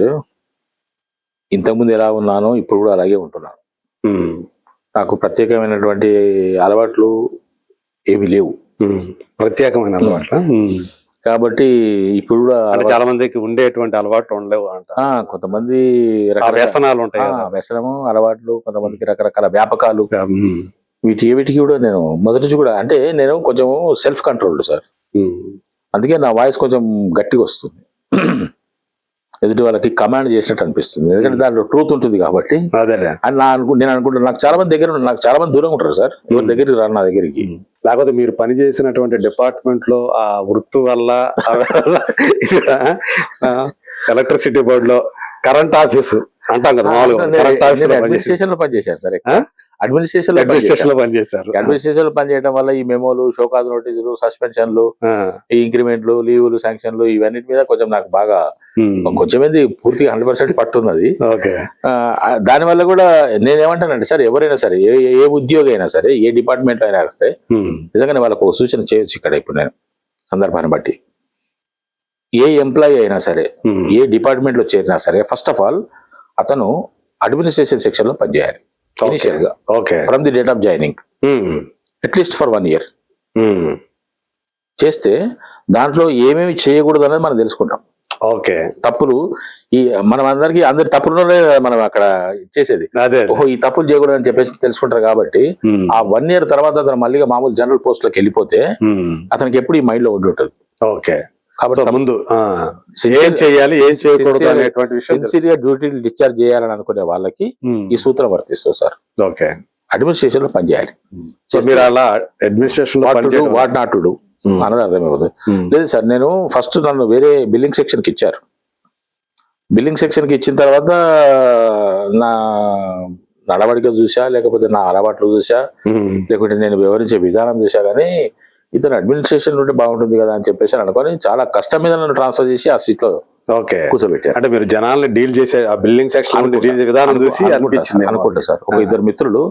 [SPEAKER 3] ఇంతకుముందు ఎలా ఉన్నానో ఇప్పుడు కూడా అలాగే ఉంటున్నాను. నాకు ప్రత్యేకమైనటువంటి అలవాట్లు ఏమి లేవు.
[SPEAKER 1] ప్రత్యేకమైన అలవాట్లు
[SPEAKER 3] కాబట్టి ఇప్పుడు కూడా
[SPEAKER 1] చాలా మందికి ఉండేటువంటి అలవాట్లు ఉండలేవు అంట.
[SPEAKER 3] కొంతమంది
[SPEAKER 1] వ్యసనాలు ఉంటాయి,
[SPEAKER 3] వ్యసనము అలవాట్లు, కొంతమందికి రకరకాల వ్యాపకాలు. వీటికి కూడా నేను మొదటి నుంచి కూడా అంటే నేను కొంచెం సెల్ఫ్ కంట్రోల్డ్ సార్. అందుకే నా వాయిస్ కొంచెం గట్టిగా వస్తుంది, ఎదుటి వాళ్ళకి కమాండ్ చేసినట్టు అనిపిస్తుంది. ఎందుకంటే దాంట్లో ట్రూత్ ఉంటుంది కాబట్టి. అని నేను అనుకుంటున్నాను. నాకు చాలా మంది దగ్గర, నాకు చాలా మంది దూరంగా ఉంటారు సార్. ఎవరి దగ్గరికి రాను నా దగ్గరికి.
[SPEAKER 1] లేకపోతే మీరు పనిచేసినటువంటి డిపార్ట్మెంట్ లో ఆ వృత్తి వల్ల ఎలక్ట్రిసిటీ బోర్డు లో కరెంట్ ఆఫీసు అంటాం కదా,
[SPEAKER 3] అడ్మినిస్ట్రేషన్ లో పనిచేశారు సార్. అడ్మినిస్ట్రేషన్ లో పనిచేశారు. అడ్మినిస్ట్రేషన్ లో పనిచేయడం వల్ల ఈ మెమోలు, షోకాజ్ నోటీసులు, సస్పెన్షన్లు, ఈ ఇంక్రిమెంట్లు, లీవులు, శాంక్షన్లు, ఇవన్నిటి మీద కొంచెం నాకు బాగా కొంచెం పూర్తిగా 100% పట్టున్నది. దాని వల్ల కూడా నేనేమంటానంటే సార్, ఎవరైనా సరే, ఏ ఉద్యోగి అయినా సరే, ఏ డిపార్ట్మెంట్ అయినా సరే, నిజంగానే వాళ్ళకు ఒక సూచన చేయొచ్చు ఇక్కడ. ఇప్పుడు నేను సందర్భాన్ని బట్టి ఏ ఎంప్లాయీ అయినా సరే, ఏ డిపార్ట్మెంట్ లో చేరినా సరే, ఫస్ట్ ఆఫ్ ఆల్ అతను అడ్మినిస్ట్రేషన్ సెక్షన్ లో పనిచేయాలి ఇనిషియల్ గా, from the date of joining, at least for 1 year చేస్తే దాంట్లో ఏమేమి చేయకూడదు అనేది మనం తెలుసుకుంటాం.
[SPEAKER 1] ఓకే,
[SPEAKER 3] తప్పులు మనం అందరి తప్పులు మనం అక్కడ చేసేది. ఓహో, ఈ తప్పులు చేయకూడదు అని చెప్పేసి తెలుసుకుంటారు. కాబట్టి ఆ 1 year తర్వాత అతను మళ్ళీ మామూలు జనరల్ పోస్ట్ లోకి వెళ్ళిపోతే అతనికి ఎప్పుడు ఈ మైండ్ లో ఉండి ఉంటుంది.
[SPEAKER 1] ఓకే, కాబట్టి ముందు ఏం చేయాలి, ఏం చేయకూడదు అనేటువంటి విషయం
[SPEAKER 3] సిన్సియర్గా డ్యూటీని డిశ్చార్జ్ చేయాలని అనుకునే వాళ్ళకి ఈ సూత్రం వర్తిస్తుంది సార్.
[SPEAKER 1] ఓకే,
[SPEAKER 3] అడ్మినిస్ట్రేషన్ లో పనిచేయాలి.
[SPEAKER 1] మీరు అలా administration
[SPEAKER 3] what not to do అన్నది అర్థమవుతుంది. లేదు సార్, నేను ఫస్ట్ నన్ను వేరే బిల్లింగ్ సెక్షన్ కి ఇచ్చారు. బిల్లింగ్ సెక్షన్ కి ఇచ్చిన తర్వాత నా నడవడిక చూసా, లేకపోతే నా అలవాట్లు చూసా, లేకుంటే నేను వివరించే విధానం చూసా, కానీ ఇతను అడ్మినిస్ట్రేషన్ ఉంటే బాగుంటుంది కదా అని చెప్పేసి అనుకొని చాలా కష్టం మీద నన్ను ట్రాన్స్ఫర్ చేసి ఆ సీట్ లో కూర్చోబెట్టారు.
[SPEAKER 1] అంటే మీరు జనాల్ని డీల్ చేసే ఆ బిల్డింగ్ సెక్షన్ విధానం చూసి
[SPEAKER 3] అనుకుంటా సార్. ఒక 2 మిత్రులు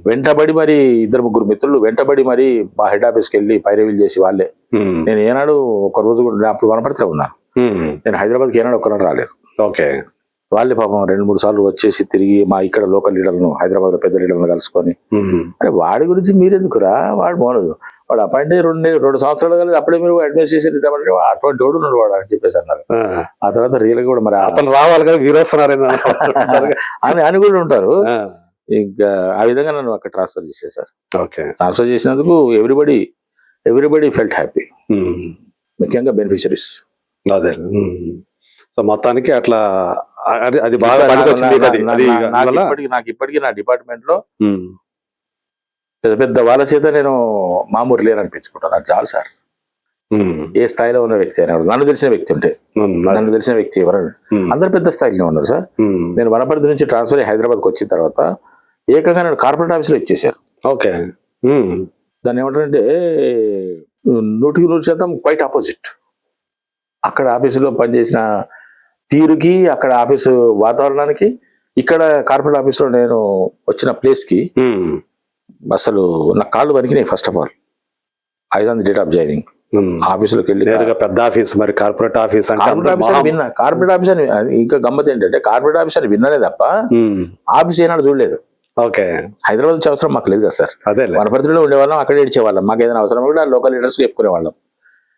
[SPEAKER 3] వెంటబడి మరి, 2-3 మిత్రులు వెంటబడి మరి మా హెడ్ ఆఫీస్ కి వెళ్ళి పైరవీలు చేసి వాళ్ళే. నేను ఏనాడు ఒక రోజు కూడా అప్పుడు వనపర్తిలో ఉన్నాను. నేను హైదరాబాద్కి ఏనాడు ఒక్కనాడు రాలేదు.
[SPEAKER 1] ఓకే,
[SPEAKER 3] వాళ్ళే పాపం 2-3 సార్లు వచ్చేసి తిరిగి మా ఇక్కడ లోకల్ లీడర్లను, హైదరాబాద్ లో పెద్ద లీడర్లను కలుసుకొని, అరే వాడి గురించి మీరెందుకురా, వాడు బాగుండదు, వాడు అపాయింట్ 2 సంవత్సరాలు కలిసి అప్పుడే మీరు అడ్మినిస్ట్రేషన్ ఇద్దామంటే అటువంటి తోడు ఉన్నాడు వాడు అని చెప్పేసి అన్నారు. ఆ తర్వాత రియల్ గా కూడా మరి
[SPEAKER 1] అతను రావాలి కదా, మీరు వస్తున్నారు
[SPEAKER 3] అని కూడా ఉంటారు. ఇంకా ఆ విధంగా నన్ను అక్కడ ట్రాన్స్ఫర్ చేసేసారు. ట్రాన్స్ఫర్ చేసినందుకు ఎవ్రీబడి ఫెల్ట్ హ్యాపీ, ముఖ్యంగా బెనిఫిషరీస్.
[SPEAKER 1] అదే, సో మొత్తానికి అట్లా అది బాగా
[SPEAKER 3] నాకు ఇప్పటికీ నా డిపార్ట్మెంట్ లో పెద్ద పెద్ద వాళ్ళ చేత నేను మామూలు లేరనిపించుకుంటాను. అది చాలు సార్. ఏ స్థాయిలో ఉన్న వ్యక్తి అయినా, నన్ను తెలిసిన వ్యక్తి ఉంటే, నన్ను తెలిసిన వ్యక్తి ఎవరైనా, అందరు పెద్ద స్థాయిలో ఉన్నారు సార్. నేను వనపర్తి నుంచి ట్రాన్స్ఫర్ అయ్యి హైదరాబాద్కి వచ్చిన తర్వాత ఏకంగా నేను కార్పొరేట్ ఆఫీస్లో ఇచ్చేసారు.
[SPEAKER 1] ఓకే,
[SPEAKER 3] దాన్ని ఏమంటారంటే 100% క్వైట్ ఆపోజిట్. అక్కడ ఆఫీసులో పనిచేసిన తీరుకి, అక్కడ ఆఫీసు వాతావరణానికి, ఇక్కడ కార్పొరేట్ ఆఫీస్లో నేను వచ్చిన ప్లేస్కి అసలు నా కాళ్ళు వణికినాయి. First of all I on the date of joining ఆఫీసులోకి వెళ్ళి,
[SPEAKER 1] పెద్ద ఆఫీస్, మరి కార్పొరేట్ ఆఫీస్
[SPEAKER 3] విన్నా. కార్పొరేట్ ఆఫీస్ అని ఇంకా గమ్మత్ ఏంటంటే, కార్పొరేట్ ఆఫీస్ అని విన్నానే తప్ప ఆఫీస్ ఏనాడు చూడలేదు.
[SPEAKER 1] ఓకే,
[SPEAKER 3] హైదరాబాద్ వచ్చే అవసరం మాకు లేదు కదా సార్. వనపర్తిలో ఉండేవాళ్ళం, అక్కడే ఇచ్చేవాళ్ళం. మాకు ఏదైనా అవసరం కూడా లోకల్ లీడర్స్ చెప్పుకునేవాళ్ళం.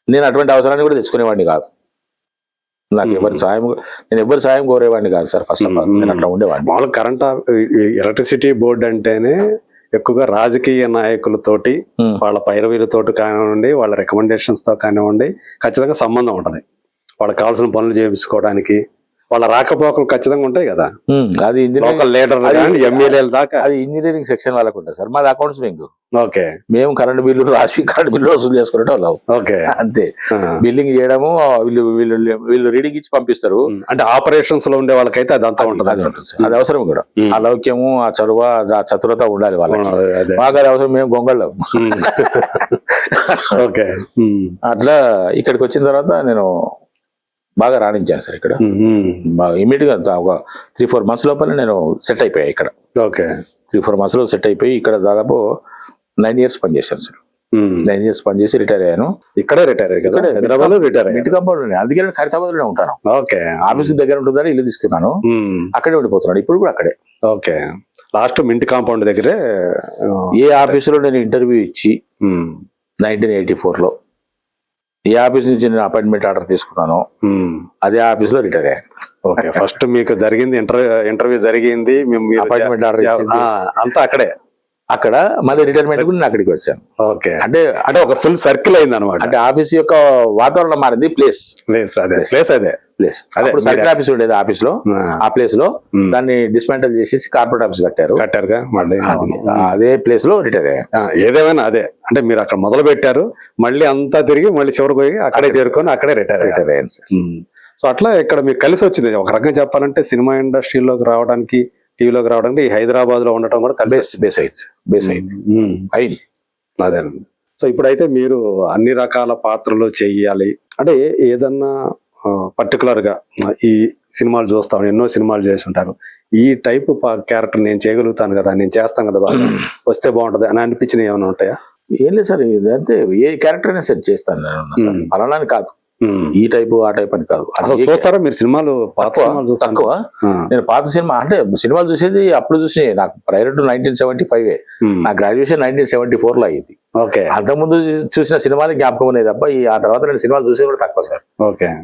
[SPEAKER 3] నేను అటువంటి అవసరాన్ని కూడా తెచ్చుకునేవాడిని కాదు. నాకు నేను ఎవరి సాయం కోరేవాడిని కాదు సార్. ఫస్ట్ ఆఫ్ ఆల్ నేను అట్లా ఉండేవాడిని.
[SPEAKER 1] మామూలు కరెంట్ ఎలక్ట్రిసిటీ బోర్డు అంటేనే ఎక్కువగా రాజకీయ నాయకులతోటి, వాళ్ళ పైరవీలతోటి కానివ్వండి, వాళ్ళ రికమెండేషన్స్ తో కానివ్వండి, ఖచ్చితంగా సంబంధం ఉంటది. వాళ్ళకి కావాల్సిన పనులు చేయించుకోవడానికి వాళ్ళ రాకపోకలు ఖచ్చితంగా ఉంటాయి కదా.
[SPEAKER 3] అది
[SPEAKER 1] ఎమ్మెల్యేల దాకా
[SPEAKER 3] అది ఇంజనీరింగ్ సెక్షన్ వాళ్ళకు ఉంటుంది సార్. మాది అకౌంట్స్ వింగ్.
[SPEAKER 1] ఓకే,
[SPEAKER 3] మేము కరెంట్ బిల్లు రాసి కరెంట్ బిల్లు వసూలు చేసుకునే వాళ్ళం.
[SPEAKER 1] ఓకే,
[SPEAKER 3] అంతే. బిల్లింగ్ చేయడము, వీళ్ళు రీడింగ్ ఇచ్చి పంపిస్తారు.
[SPEAKER 1] అంటే ఆపరేషన్స్ లో ఉండే వాళ్ళకైతే అదంతా ఉంటుంది.
[SPEAKER 3] అది అవసరం కూడా. ఆ లౌక్యము, ఆ చదువు, ఆ చతురత ఉండాలి వాళ్ళకి. మాకు అది అవసరం. మేము గొంగళ్ళం.
[SPEAKER 1] ఓకే,
[SPEAKER 3] అట్లా ఇక్కడికి వచ్చిన తర్వాత నేను బాగా రాణించాను సార్. ఇక్కడ ఇమీడియట్ గా ఒక 3-4 months లోపల నేను సెట్ అయిపోయాయి ఇక్కడ.
[SPEAKER 1] ఓకే,
[SPEAKER 3] 3-4 months లో సెట్ అయిపోయి ఇక్కడ దాదాపు 9 years పనిచేశాను సార్. 9 years పనిచేసి రిటైర్ అయ్యాను.
[SPEAKER 2] ఇక్కడే రిటైర్ అయ్యారు కదా, హైదరాబాద్ లో రిటైర్
[SPEAKER 3] ఇంటి కాంపౌండ్, అందుకే నేను ఖైరతాబాద్ లోనే ఉంటాను.
[SPEAKER 2] ఓకే.
[SPEAKER 3] ఆఫీస్ దగ్గర ఉంటుందని ఇల్లు తీసుకున్నాను, అక్కడే ఉండిపోతున్నాను ఇప్పుడు కూడా అక్కడే.
[SPEAKER 2] ఓకే. లాస్ట్ మింటి కాంపౌండ్ దగ్గరే.
[SPEAKER 3] ఏ ఆఫీసులో నేను ఇంటర్వ్యూ ఇచ్చి 1984 లో ఏ ఆఫీస్ నుంచి నేను అపాయింట్మెంట్ ఆర్డర్ తీసుకున్నాను అదే ఆఫీస్ లో రిటైర్ అయ్యాను.
[SPEAKER 2] ఓకే. ఫస్ట్ మీకు జరిగింది ఇంటర్వ్యూ జరిగింది,
[SPEAKER 3] అపాయింట్మెంట్ ఆర్డర్
[SPEAKER 2] అంతా అక్కడే.
[SPEAKER 3] అక్కడ మళ్ళీ రిటైర్మెంట్ కూడా నేను అక్కడికి వచ్చాను.
[SPEAKER 2] ఓకే.
[SPEAKER 3] అంటే
[SPEAKER 2] ఒక ఫుల్ సర్కిల్ అయింది అనమాట.
[SPEAKER 3] అంటే ఆఫీస్ యొక్క వాతావరణం మారింది. ప్లేస్ అప్పుడు సర్కిల్ ఆఫీస్ ఉండేది ఆఫీస్ లో, ఆ ప్లేస్ లో దాన్ని డిస్మాంటల్ చేసేసి కార్పొరేట్ ఆఫీస్
[SPEAKER 2] కట్టారుగా మళ్ళీ
[SPEAKER 3] అదే ప్లేస్ లో రిటైర్ అయ్యాను.
[SPEAKER 2] ఏదేమైనా అదే అంటే మీరు అక్కడ మొదలు పెట్టారు, మళ్ళీ అంతా తిరిగి మళ్ళీ చివరికి పోయి అక్కడే చేరుకొని అక్కడే రిటైర్
[SPEAKER 3] అయ్యాను.
[SPEAKER 2] సో అట్లా ఇక్కడ మీకు కలిసి వచ్చింది. ఒక రకంగా చెప్పాలంటే సినిమా ఇండస్ట్రీలోకి రావడానికి, టీవీలోకి రావడానికి హైదరాబాద్ లో ఉండటం కూడా
[SPEAKER 3] బేస్ అయింది.
[SPEAKER 2] అదే. సో ఇప్పుడైతే మీరు అన్ని రకాల పాత్రలు చెయ్యాలి అంటే ఏదన్నా పర్టికులర్ గా ఈ సినిమాలు చూస్తాం, ఎన్నో సినిమాలు చేసి ఉంటారు, ఈ టైప్ క్యారెక్టర్ నేను చేయగలుగుతాను కదా, నేను చేస్తాను కదా, బాగా వస్తే బాగుంటది అని అనిపించినవి ఏమైనా ఉంటాయా?
[SPEAKER 3] ఏం లేదు సార్, ఇదంతే ఏ క్యారెక్టర్ అయినా సెట్ చేస్తాను నేను, ఫలానాని కాదు, ఈ టైపు ఆ టైప్ అని కాదు.
[SPEAKER 2] చూస్తారా మీరు సినిమాలు?
[SPEAKER 3] తక్కువ. నేను పాత సినిమా అంటే సినిమాలు చూసేది అప్పుడు చూసి, నాకు ప్రైర్ టు 1975 నా గ్రాడ్యుయేషన్ 1974 లో అయ్యింది. అంతకుముందు చూసిన సినిమాలు జ్ఞాపకం అనేది తప్ప ఆ తర్వాత నేను సినిమాలు చూసేది కూడా తక్కువ సార్.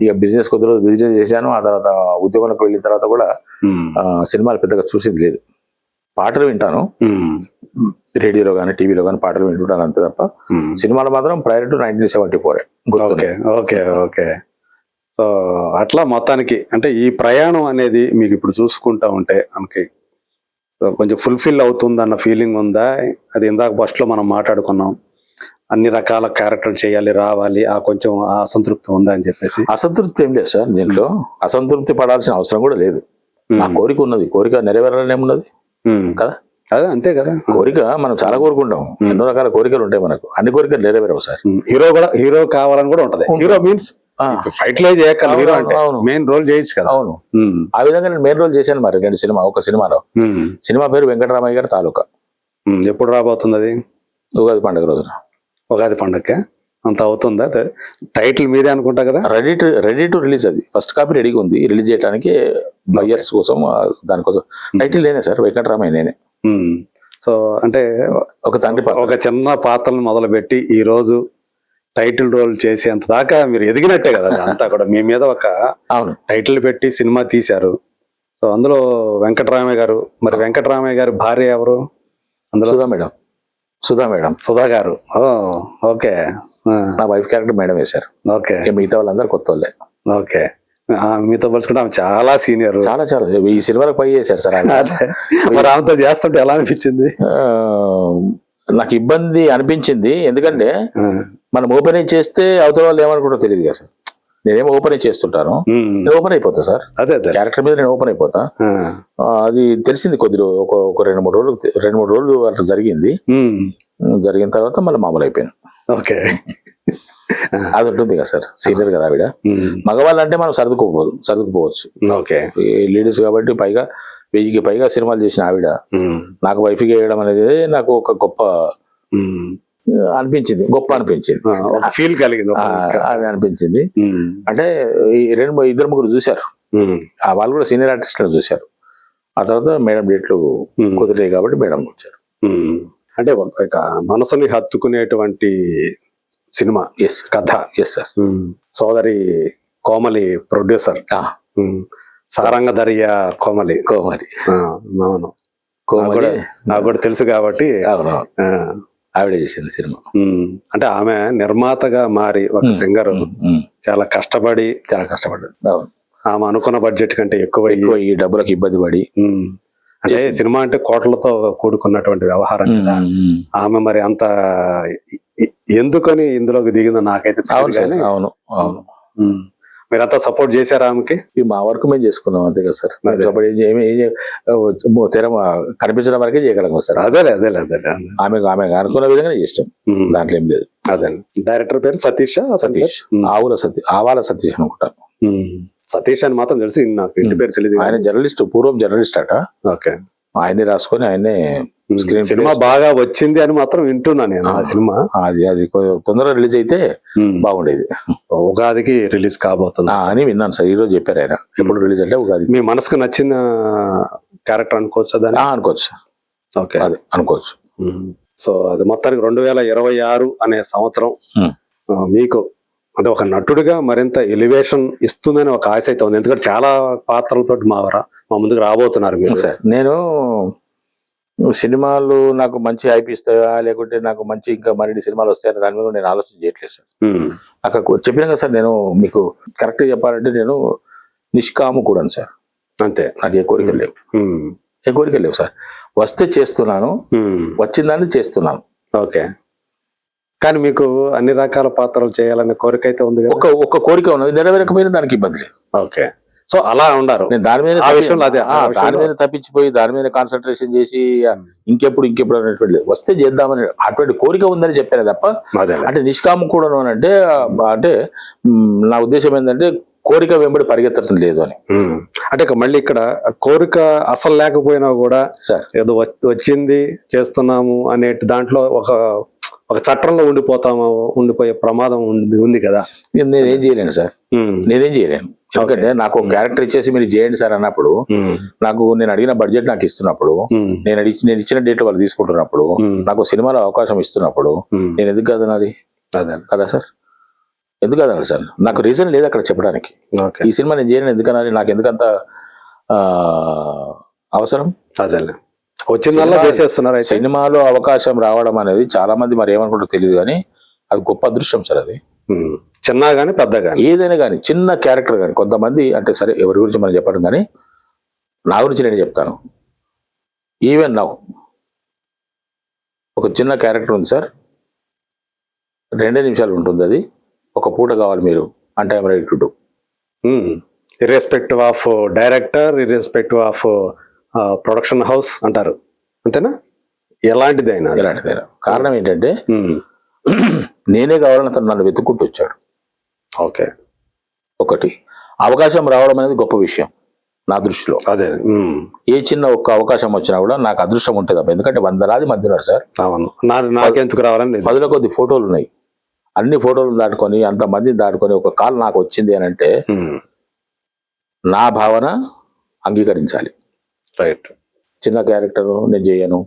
[SPEAKER 3] ఇక బిజినెస్ కొద్ది రోజు బిజినెస్ చేశాను, ఆ తర్వాత ఉద్యోగంలోకి వెళ్ళిన తర్వాత కూడా సినిమాలు పెద్దగా చూసేది లేదు. పాటలు వింటాను, రేడియోలో కానీ టీవీలో కానీ పాటలు వింటుంటాను అంతే తప్ప సినిమాలు మాత్రం ప్రైర్ టు 1974 గుర్తున్నాయి.
[SPEAKER 2] ఓకే. సో అట్లా మొత్తానికి అంటే ఈ ప్రయాణం అనేది మీకు ఇప్పుడు చూసుకుంటా ఉంటే మనకి కొంచెం ఫుల్ఫిల్ అవుతుంది అన్న ఫీలింగ్ ఉందా? అది ఇందాక ఫస్ట్ లో మనం మాట్లాడుకున్నాం, అన్ని రకాల క్యారెక్టర్ చేయాలి, రావాలి, ఆ కొంచెం అసంతృప్తి ఉందా అని చెప్పేసి.
[SPEAKER 3] అసంతృప్తి ఏం లేదు సార్, దీంట్లో అసంతృప్తి పడాల్సిన అవసరం కూడా లేదు. నా కోరిక ఉన్నది, కోరిక నెరవేరాలని ఏమున్నది కదా,
[SPEAKER 2] అదే అంతే కదా.
[SPEAKER 3] కోరిక మనం చాలా కోరుకుంటాం, ఎన్నో రకాల కోరికలు ఉంటాయి మనకు, అన్ని కోరికలు నెరవేరవు సార్.
[SPEAKER 2] హీరో కావాలని కూడా ఉంటది. హీరో మీన్స్ ఫైట్ లో చేయగల హీరో అంటే మెయిన్ రోల్ చేయొచ్చు కదా.
[SPEAKER 3] అవును, ఆ విధంగా నేను మెయిన్ రోల్ చేశాను మరి ఒక సినిమాలో. సినిమా పేరు వెంకటరామయ్య గారి తాలూకా.
[SPEAKER 2] ఎప్పుడు రాబోతుంది అది?
[SPEAKER 3] ఉగాది పండుగ రోజున.
[SPEAKER 2] ఉగాది పండుగ అంత అవుతుందా? టైటిల్ మీదే అనుకుంటా కదా.
[SPEAKER 3] రెడీ టు రిలీజ్, అది ఫస్ట్ కాపీ రెడీగా ఉంది, రిలీజ్ చేయడానికి బయ్యర్స్ కోసం. దానికోసం టైటిల్ నేనే సార్, వెంకటరామయ్య నేనే.
[SPEAKER 2] సో అంటే
[SPEAKER 3] ఒక తండ్రి
[SPEAKER 2] ఒక చిన్న పాత్రను మొదలుపెట్టి ఈ రోజు టైటిల్ రోల్ చేసేంత దాకా మీరు ఎదిగినట్టే కదా. అంతా కూడా మీ మీద ఒక టైటిల్ పెట్టి సినిమా తీశారు. సో అందులో వెంకటరామయ్య గారు, మరి వెంకటరామయ్య గారి భార్య ఎవరు అందులో? సుధా గారు. ఓకే.
[SPEAKER 3] నా వైఫ్ క్యారెక్టర్ మేడం వేశారు.
[SPEAKER 2] ఓకే.
[SPEAKER 3] మిగతా వాళ్ళందరూ కొత్త వాళ్ళే.
[SPEAKER 2] ఓకే. మీతో పోల్చుకుంటే ఆమె చాలా సీనియర్.
[SPEAKER 3] చాలా ఈ సినిమాలకు పై చేశారు సార్.
[SPEAKER 2] మరి ఆమెతో చేస్తుంటే ఎలా అనిపించింది?
[SPEAKER 3] నాకు ఇబ్బంది అనిపించింది, ఎందుకంటే మనం ఓపెనింగ్ చేస్తే అవతల వాళ్ళు ఏమనుకుంటారో తెలియదు కదా సార్. నేనేమో ఓపెనింగ్ చేస్తుంటాను, నేను ఓపెన్ అయిపోతా సార్.
[SPEAKER 2] అదే
[SPEAKER 3] క్యారెక్టర్ మీద నేను ఓపెన్ అయిపోతా. అది తెలిసింది కొద్ది ఒక 2-3 రోజులు అట్లా జరిగింది. జరిగిన తర్వాత మళ్ళీ మామూలు అయిపోయాను.
[SPEAKER 2] ఓకే.
[SPEAKER 3] అది ఉంటుంది కదా సార్, సీనియర్ కదా ఆవిడ. మగవాళ్ళు అంటే మనం సర్దుకుపోవచ్చు.
[SPEAKER 2] ఓకే.
[SPEAKER 3] లేడీస్ కాబట్టి పైగా 1000కి పైగా సినిమాలు చేసిన ఆవిడ నాకు వైఫ్ గా వేయడం అనేది నాకు ఒక గొప్ప అనిపించింది.
[SPEAKER 2] ఫీల్ కలిగింది,
[SPEAKER 3] అది అనిపించింది. అంటే 2-3 చూశారు, వాళ్ళు కూడా సీనియర్ ఆర్టిస్ట్ చూశారు. ఆ తర్వాత మేడం డేట్లు కుదిరాయి కాబట్టి మేడం వచ్చారు.
[SPEAKER 2] అంటే మనసుని హత్తుకునేటువంటి సినిమా కథ. సోదరి కోమలి ప్రొడ్యూసర్, సారంగ దర్యా కోమలి. అవును, నాకు కూడా తెలుసు కాబట్టి.
[SPEAKER 3] ఆవిడ చేసింది సినిమా.
[SPEAKER 2] అంటే ఆమె నిర్మాతగా మారి ఒక సింగర్ చాలా కష్టపడి.
[SPEAKER 3] అవును,
[SPEAKER 2] ఆమె అనుకున్న బడ్జెట్ కంటే ఎక్కువ
[SPEAKER 3] ఈ డబ్బులకు ఇబ్బంది పడి.
[SPEAKER 2] అంటే సినిమా అంటే కోట్లతో కూడుకున్నటువంటి వ్యవహారం కదా. ఆమె మరి అంత ఎందుకని ఇందులోకి దిగిందో నాకైతే
[SPEAKER 3] అవును.
[SPEAKER 2] మీరంతా సపోర్ట్ చేశారా ఆమెకి?
[SPEAKER 3] మా వర్క్ మేము చేసుకున్నాం అంతే కదా సార్. తెర కనిపించడం వరకే చేయగలం సార్.
[SPEAKER 2] అదే
[SPEAKER 3] ఆమె అనుకున్న విధంగా ఇష్టం, దాంట్లో ఏం లేదు.
[SPEAKER 2] అదే. డైరెక్టర్ పేరు సతీష్.
[SPEAKER 3] ఆవాల సతీష్ అనుకుంటాను.
[SPEAKER 2] సతీష్ అని మాత్రం తెలిసి, నాకు ఇంటి పేరు తెలియదు.
[SPEAKER 3] ఆయన జర్నలిస్ట్, పూర్వం జర్నలిస్ట్ అట.
[SPEAKER 2] ఓకే.
[SPEAKER 3] ఆయనే రాసుకొని ఆయనే Screen
[SPEAKER 2] సినిమా బాగా వచ్చింది అని మాత్రం వింటున్నా నేను ఆ సినిమా.
[SPEAKER 3] అది తొందరగా రిలీజ్ అయితే బాగుండేది.
[SPEAKER 2] ఉగాదికి రిలీజ్ కాబోతుంది
[SPEAKER 3] అని విన్నాను సార్. ఈ రోజు చెప్పారు ఆయన ఎప్పుడు రిలీజ్ అంటే ఉగాది.
[SPEAKER 2] మీ మనసుకు నచ్చిన క్యారెక్టర్ అనుకోవచ్చు దాన్ని?
[SPEAKER 3] అనుకోవచ్చు సార్.
[SPEAKER 2] ఓకే,
[SPEAKER 3] అది అనుకోవచ్చు.
[SPEAKER 2] సో అది మొత్తానికి 2026 అనే సంవత్సరం మీకు అంటే ఒక నటుడిగా మరింత ఎలివేషన్ ఇస్తుందని ఒక ఆశ అయితే ఉంది. ఎందుకంటే చాలా పాత్రలతో మా ముందుకు రాబోతున్నారు మీరు.
[SPEAKER 3] సార్ నేను సినిమాలు నాకు మంచి హైప్ ఇస్తాయా లేకుంటే నాకు మంచి ఇంకా మరిన్ని సినిమాలు వస్తాయని దాని మీద నేను ఆలోచన చేయట్లేదు సార్. అక్కడ చెప్పినా కదా సార్, నేను మీకు కరెక్ట్గా చెప్పాలంటే నేను నిష్కాము కూడా సార్.
[SPEAKER 2] అంతే,
[SPEAKER 3] నాకు ఏ కోరికలు లేవు, ఏ కోరికలు లేవు సార్. వస్తే చేస్తున్నాను, వచ్చిందాన్ని చేస్తున్నాను.
[SPEAKER 2] ఓకే, కానీ మీకు అన్ని రకాల పాత్రలు చేయాలనే కోరిక అయితే ఉంది కదా?
[SPEAKER 3] ఒక్క కోరిక ఉన్నది, నెరవేరకపోయినా దానికి ఇబ్బంది లేదు.
[SPEAKER 2] ఓకే, సో అలా ఉండారు.
[SPEAKER 3] నేను దాని మీద దాని మీద తప్పించిపోయి దాని మీద కాన్సన్ట్రేషన్ చేసి ఇంకెప్పుడు అనేటువంటి లేదు. వస్తే చేద్దామని అటువంటి కోరిక ఉందని చెప్పాను తప్ప అంటే నిష్కామం కూడా అంటే నా ఉద్దేశం ఏంటంటే కోరిక వెంబడి పరిగెత్తడం లేదు అని.
[SPEAKER 2] అంటే మళ్ళీ ఇక్కడ కోరిక అసలు లేకపోయినా కూడా
[SPEAKER 3] సార్
[SPEAKER 2] ఏదో వచ్చింది చేస్తున్నాము అనే దాంట్లో ఒక చట్టంలో ఉండిపోయే ప్రమాదం ఉంది కదా.
[SPEAKER 3] నేనేం చేయలేను సార్, నేనేం చేయలేను. ఎందుకంటే నాకు ఒక క్యారెక్టర్ ఇచ్చేసి మీరు చేయండి సార్ అన్నప్పుడు, నాకు నేను అడిగిన బడ్జెట్ నాకు ఇస్తున్నప్పుడు, నేను ఇచ్చిన డేట్ వాళ్ళు తీసుకుంటున్నప్పుడు, నాకు సినిమాలో అవకాశం ఇస్తున్నప్పుడు నేను ఎందుకు కదనాలి కదా సార్? ఎందుకు కదనాలి సార్? నాకు రీజన్ లేదు అక్కడ చెప్పడానికి. ఈ సినిమా నేను చేయను ఎందుకనాలి, నాకు ఎందుకంత అవసరం? సినిమాలో అవకాశం రావడం అనేది చాలా మంది మరి ఏమనుకుంటారో తెలియదు, కానీ అది గొప్ప అదృష్టం సార్. అది
[SPEAKER 2] చిన్న గానీ పెద్ద గానీ
[SPEAKER 3] ఏదైనా కానీ, చిన్న క్యారెక్టర్ కానీ, కొంతమంది అంటే సరే ఎవరి గురించి మనం చెప్పడం, కానీ నా గురించి నేను చెప్తాను. ఈవెన్ నౌ ఒక చిన్న క్యారెక్టర్ ఉంది సార్, 2 నిమిషాలు ఉంటుంది, అది ఒక పూట కావాలి మీరు అంటే I'm ready to do.
[SPEAKER 2] Irrespective of director, irrespective of production house అంటారు, అంతేనా? ఎలాంటిదైనా
[SPEAKER 3] కారణం ఏంటంటే నేనే కావాలని అతను నన్ను వెతుక్కుంటూ వచ్చాడు.
[SPEAKER 2] ఓకే,
[SPEAKER 3] ఒకటి అవకాశం రావడం అనేది గొప్ప విషయం నా దృష్టిలో.
[SPEAKER 2] అదే
[SPEAKER 3] ఏ చిన్న ఒక్క అవకాశం వచ్చినా కూడా నాకు అదృష్టం ఉంటుంది తప్ప, ఎందుకంటే 100 మంది ఉన్నారు సార్.
[SPEAKER 2] నాకెందుకు రావాలని
[SPEAKER 3] 10 కొద్ది ఫోటోలు ఉన్నాయి, అన్ని ఫోటోలు దాటుకొని అంతమందిని దాటుకొని ఒక కాల్ నాకు వచ్చింది అని అంటే నా భావన అంగీకరించాలి.
[SPEAKER 2] రైట్,
[SPEAKER 3] చిన్న క్యారెక్టర్ నేను చేయను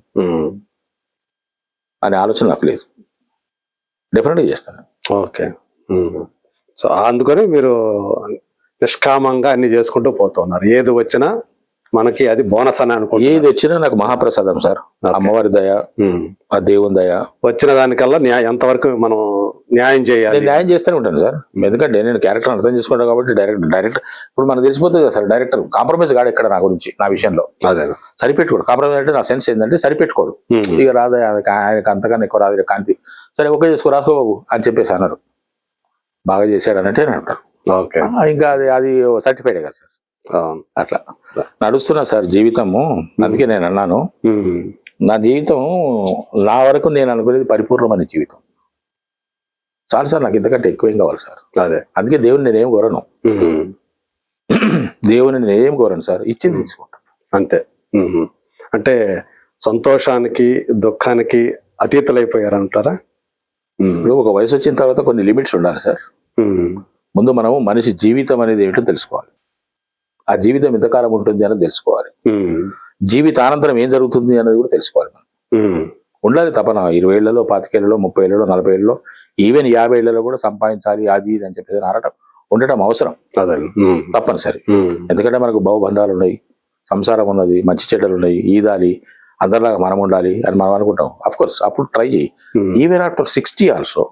[SPEAKER 3] అనే ఆలోచన నాకు లేదు, డెఫినెట్గా చేస్తాను.
[SPEAKER 2] ఓకే, సో అందుకని మీరు నిష్కామంగా అన్ని చేసుకుంటూ పోతున్నారు. ఏది వచ్చినా మనకి అది బోనస్ అని అనుకుంటా.
[SPEAKER 3] ఏది వచ్చినా నాకు మహాప్రసాదం సార్, అమ్మవారి దయ, ఆ దేవుని దయ.
[SPEAKER 2] వచ్చిన దానికల్లా ఎంతవరకు మనం న్యాయం చేయాలి,
[SPEAKER 3] నేను న్యాయం చేస్తూనే ఉంటాను సార్. ఎందుకంటే నేను క్యారెక్టర్ అర్థం చేసుకుంటాను కాబట్టి డైరెక్ట్ ఇప్పుడు మనకు తెలిసిపోతుంది కదా సార్, డైరెక్టర్ కాంప్రమైజ్ కాడు ఎక్కడ నా గురించి, నా విషయంలో.
[SPEAKER 2] అదే
[SPEAKER 3] సరిపెట్టుకోడు. కాంప్రమైజ్ అంటే నా సెన్స్ ఏంటంటే సరిపెట్టుకోడు. ఇక రాదా ఆయనకు అంతకన్నా ఎక్కువ రాదు కాంతి, సరే ఓకే చేసుకో రాసుకో బాబు అని చెప్పేసి అన్నారు. బాగా చేశాడు అన్నట్టే అంటారు. ఇంకా అది సర్టిఫైడే కదా సార్. అట్లా నడుస్తున్నా సార్ జీవితము. అందుకే నేను అన్నాను, నా జీవితం నా వరకు నేను అనుకునేది పరిపూర్ణమైన జీవితం చాలు సార్, నాకు ఇంతకంటే ఎక్కువేం కావాలి సార్.
[SPEAKER 2] అదే
[SPEAKER 3] అందుకే దేవుని నేనేం కోరను, దేవుని నేనేం కోరను సార్, ఇచ్చింది తీసుకుంటాను
[SPEAKER 2] అంతే. అంటే సంతోషానికి దుఃఖానికి అతీతులైపోయారంటారా?
[SPEAKER 3] ఇప్పుడు ఒక వయసు వచ్చిన తర్వాత కొన్ని లిమిట్స్ ఉండాలి సార్. ముందు మనము మనిషి జీవితం అనేది ఏమిటో తెలుసుకోవాలి, ఆ జీవితం ఎంతకాలం ఉంటుంది అనేది తెలుసుకోవాలి, జీవితానంతరం ఏం జరుగుతుంది అనేది కూడా తెలుసుకోవాలి. మనం ఉండాలి తపన 20 ఏళ్లలో 25 ఏళ్లలో 30 ఏళ్లలో 40 ఏళ్లలో ఈవెన్ 50 ఏళ్లలో కూడా సంపాదించాలి అది ఇది అని చెప్పేసి ఉండటం అవసరం తప్పనిసరి. ఎందుకంటే మనకు బహుబంధాలు ఉన్నాయి, సంసారం ఉన్నది, మంచి చెడ్డలు ఉన్నాయి, ఈదాలి, అందరిలాగా మనం ఉండాలి అని మనం అనుకుంటాం. అఫ్ కోర్స్ అప్పుడు ట్రై చేయి. ఈవెన్ ఆఫ్టర్ 60 ఆల్సో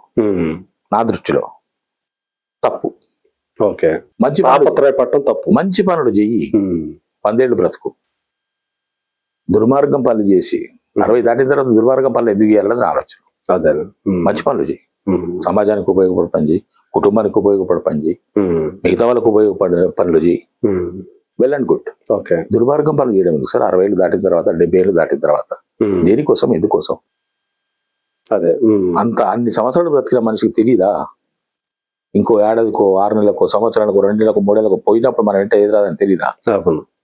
[SPEAKER 3] నా దృష్టిలో తప్పు.
[SPEAKER 2] ఓకే,
[SPEAKER 3] మంచి
[SPEAKER 2] పట్టడం తప్పు.
[SPEAKER 3] మంచి పనులు చెయ్యి, 100 ఏళ్ళు బ్రతుకు. దుర్మార్గం పనులు చేసి 60 దాటిన తర్వాత దుర్మార్గం పనులు ఎందుకు చేయాలని ఆలోచన. మంచి పనులు చెయ్యి, సమాజానికి ఉపయోగపడే పని చేయి, కుటుంబానికి ఉపయోగపడే పని చేయి, మిగతా వాళ్ళకు ఉపయోగపడే పనులు చేయి, వెల్ అండ్ గుడ్.
[SPEAKER 2] ఓకే,
[SPEAKER 3] దుర్మార్గం పనులు చేయడం ఎందుకు సార్? 60 ఏళ్ళు దాటిన తర్వాత 70 ఏళ్ళు దాటిన తర్వాత దేనికోసం, ఎందుకోసం?
[SPEAKER 2] అదే
[SPEAKER 3] అన్ని సంవత్సరాలు బ్రతికిన మనిషికి తెలీదా ఇంకో ఏడాదికో 6 నెలలకో సంవత్సరానికో 2 నెలలకు 3 నెలలకు పోయినప్పుడు మనం వెంట ఎదురాదని తెలీదా?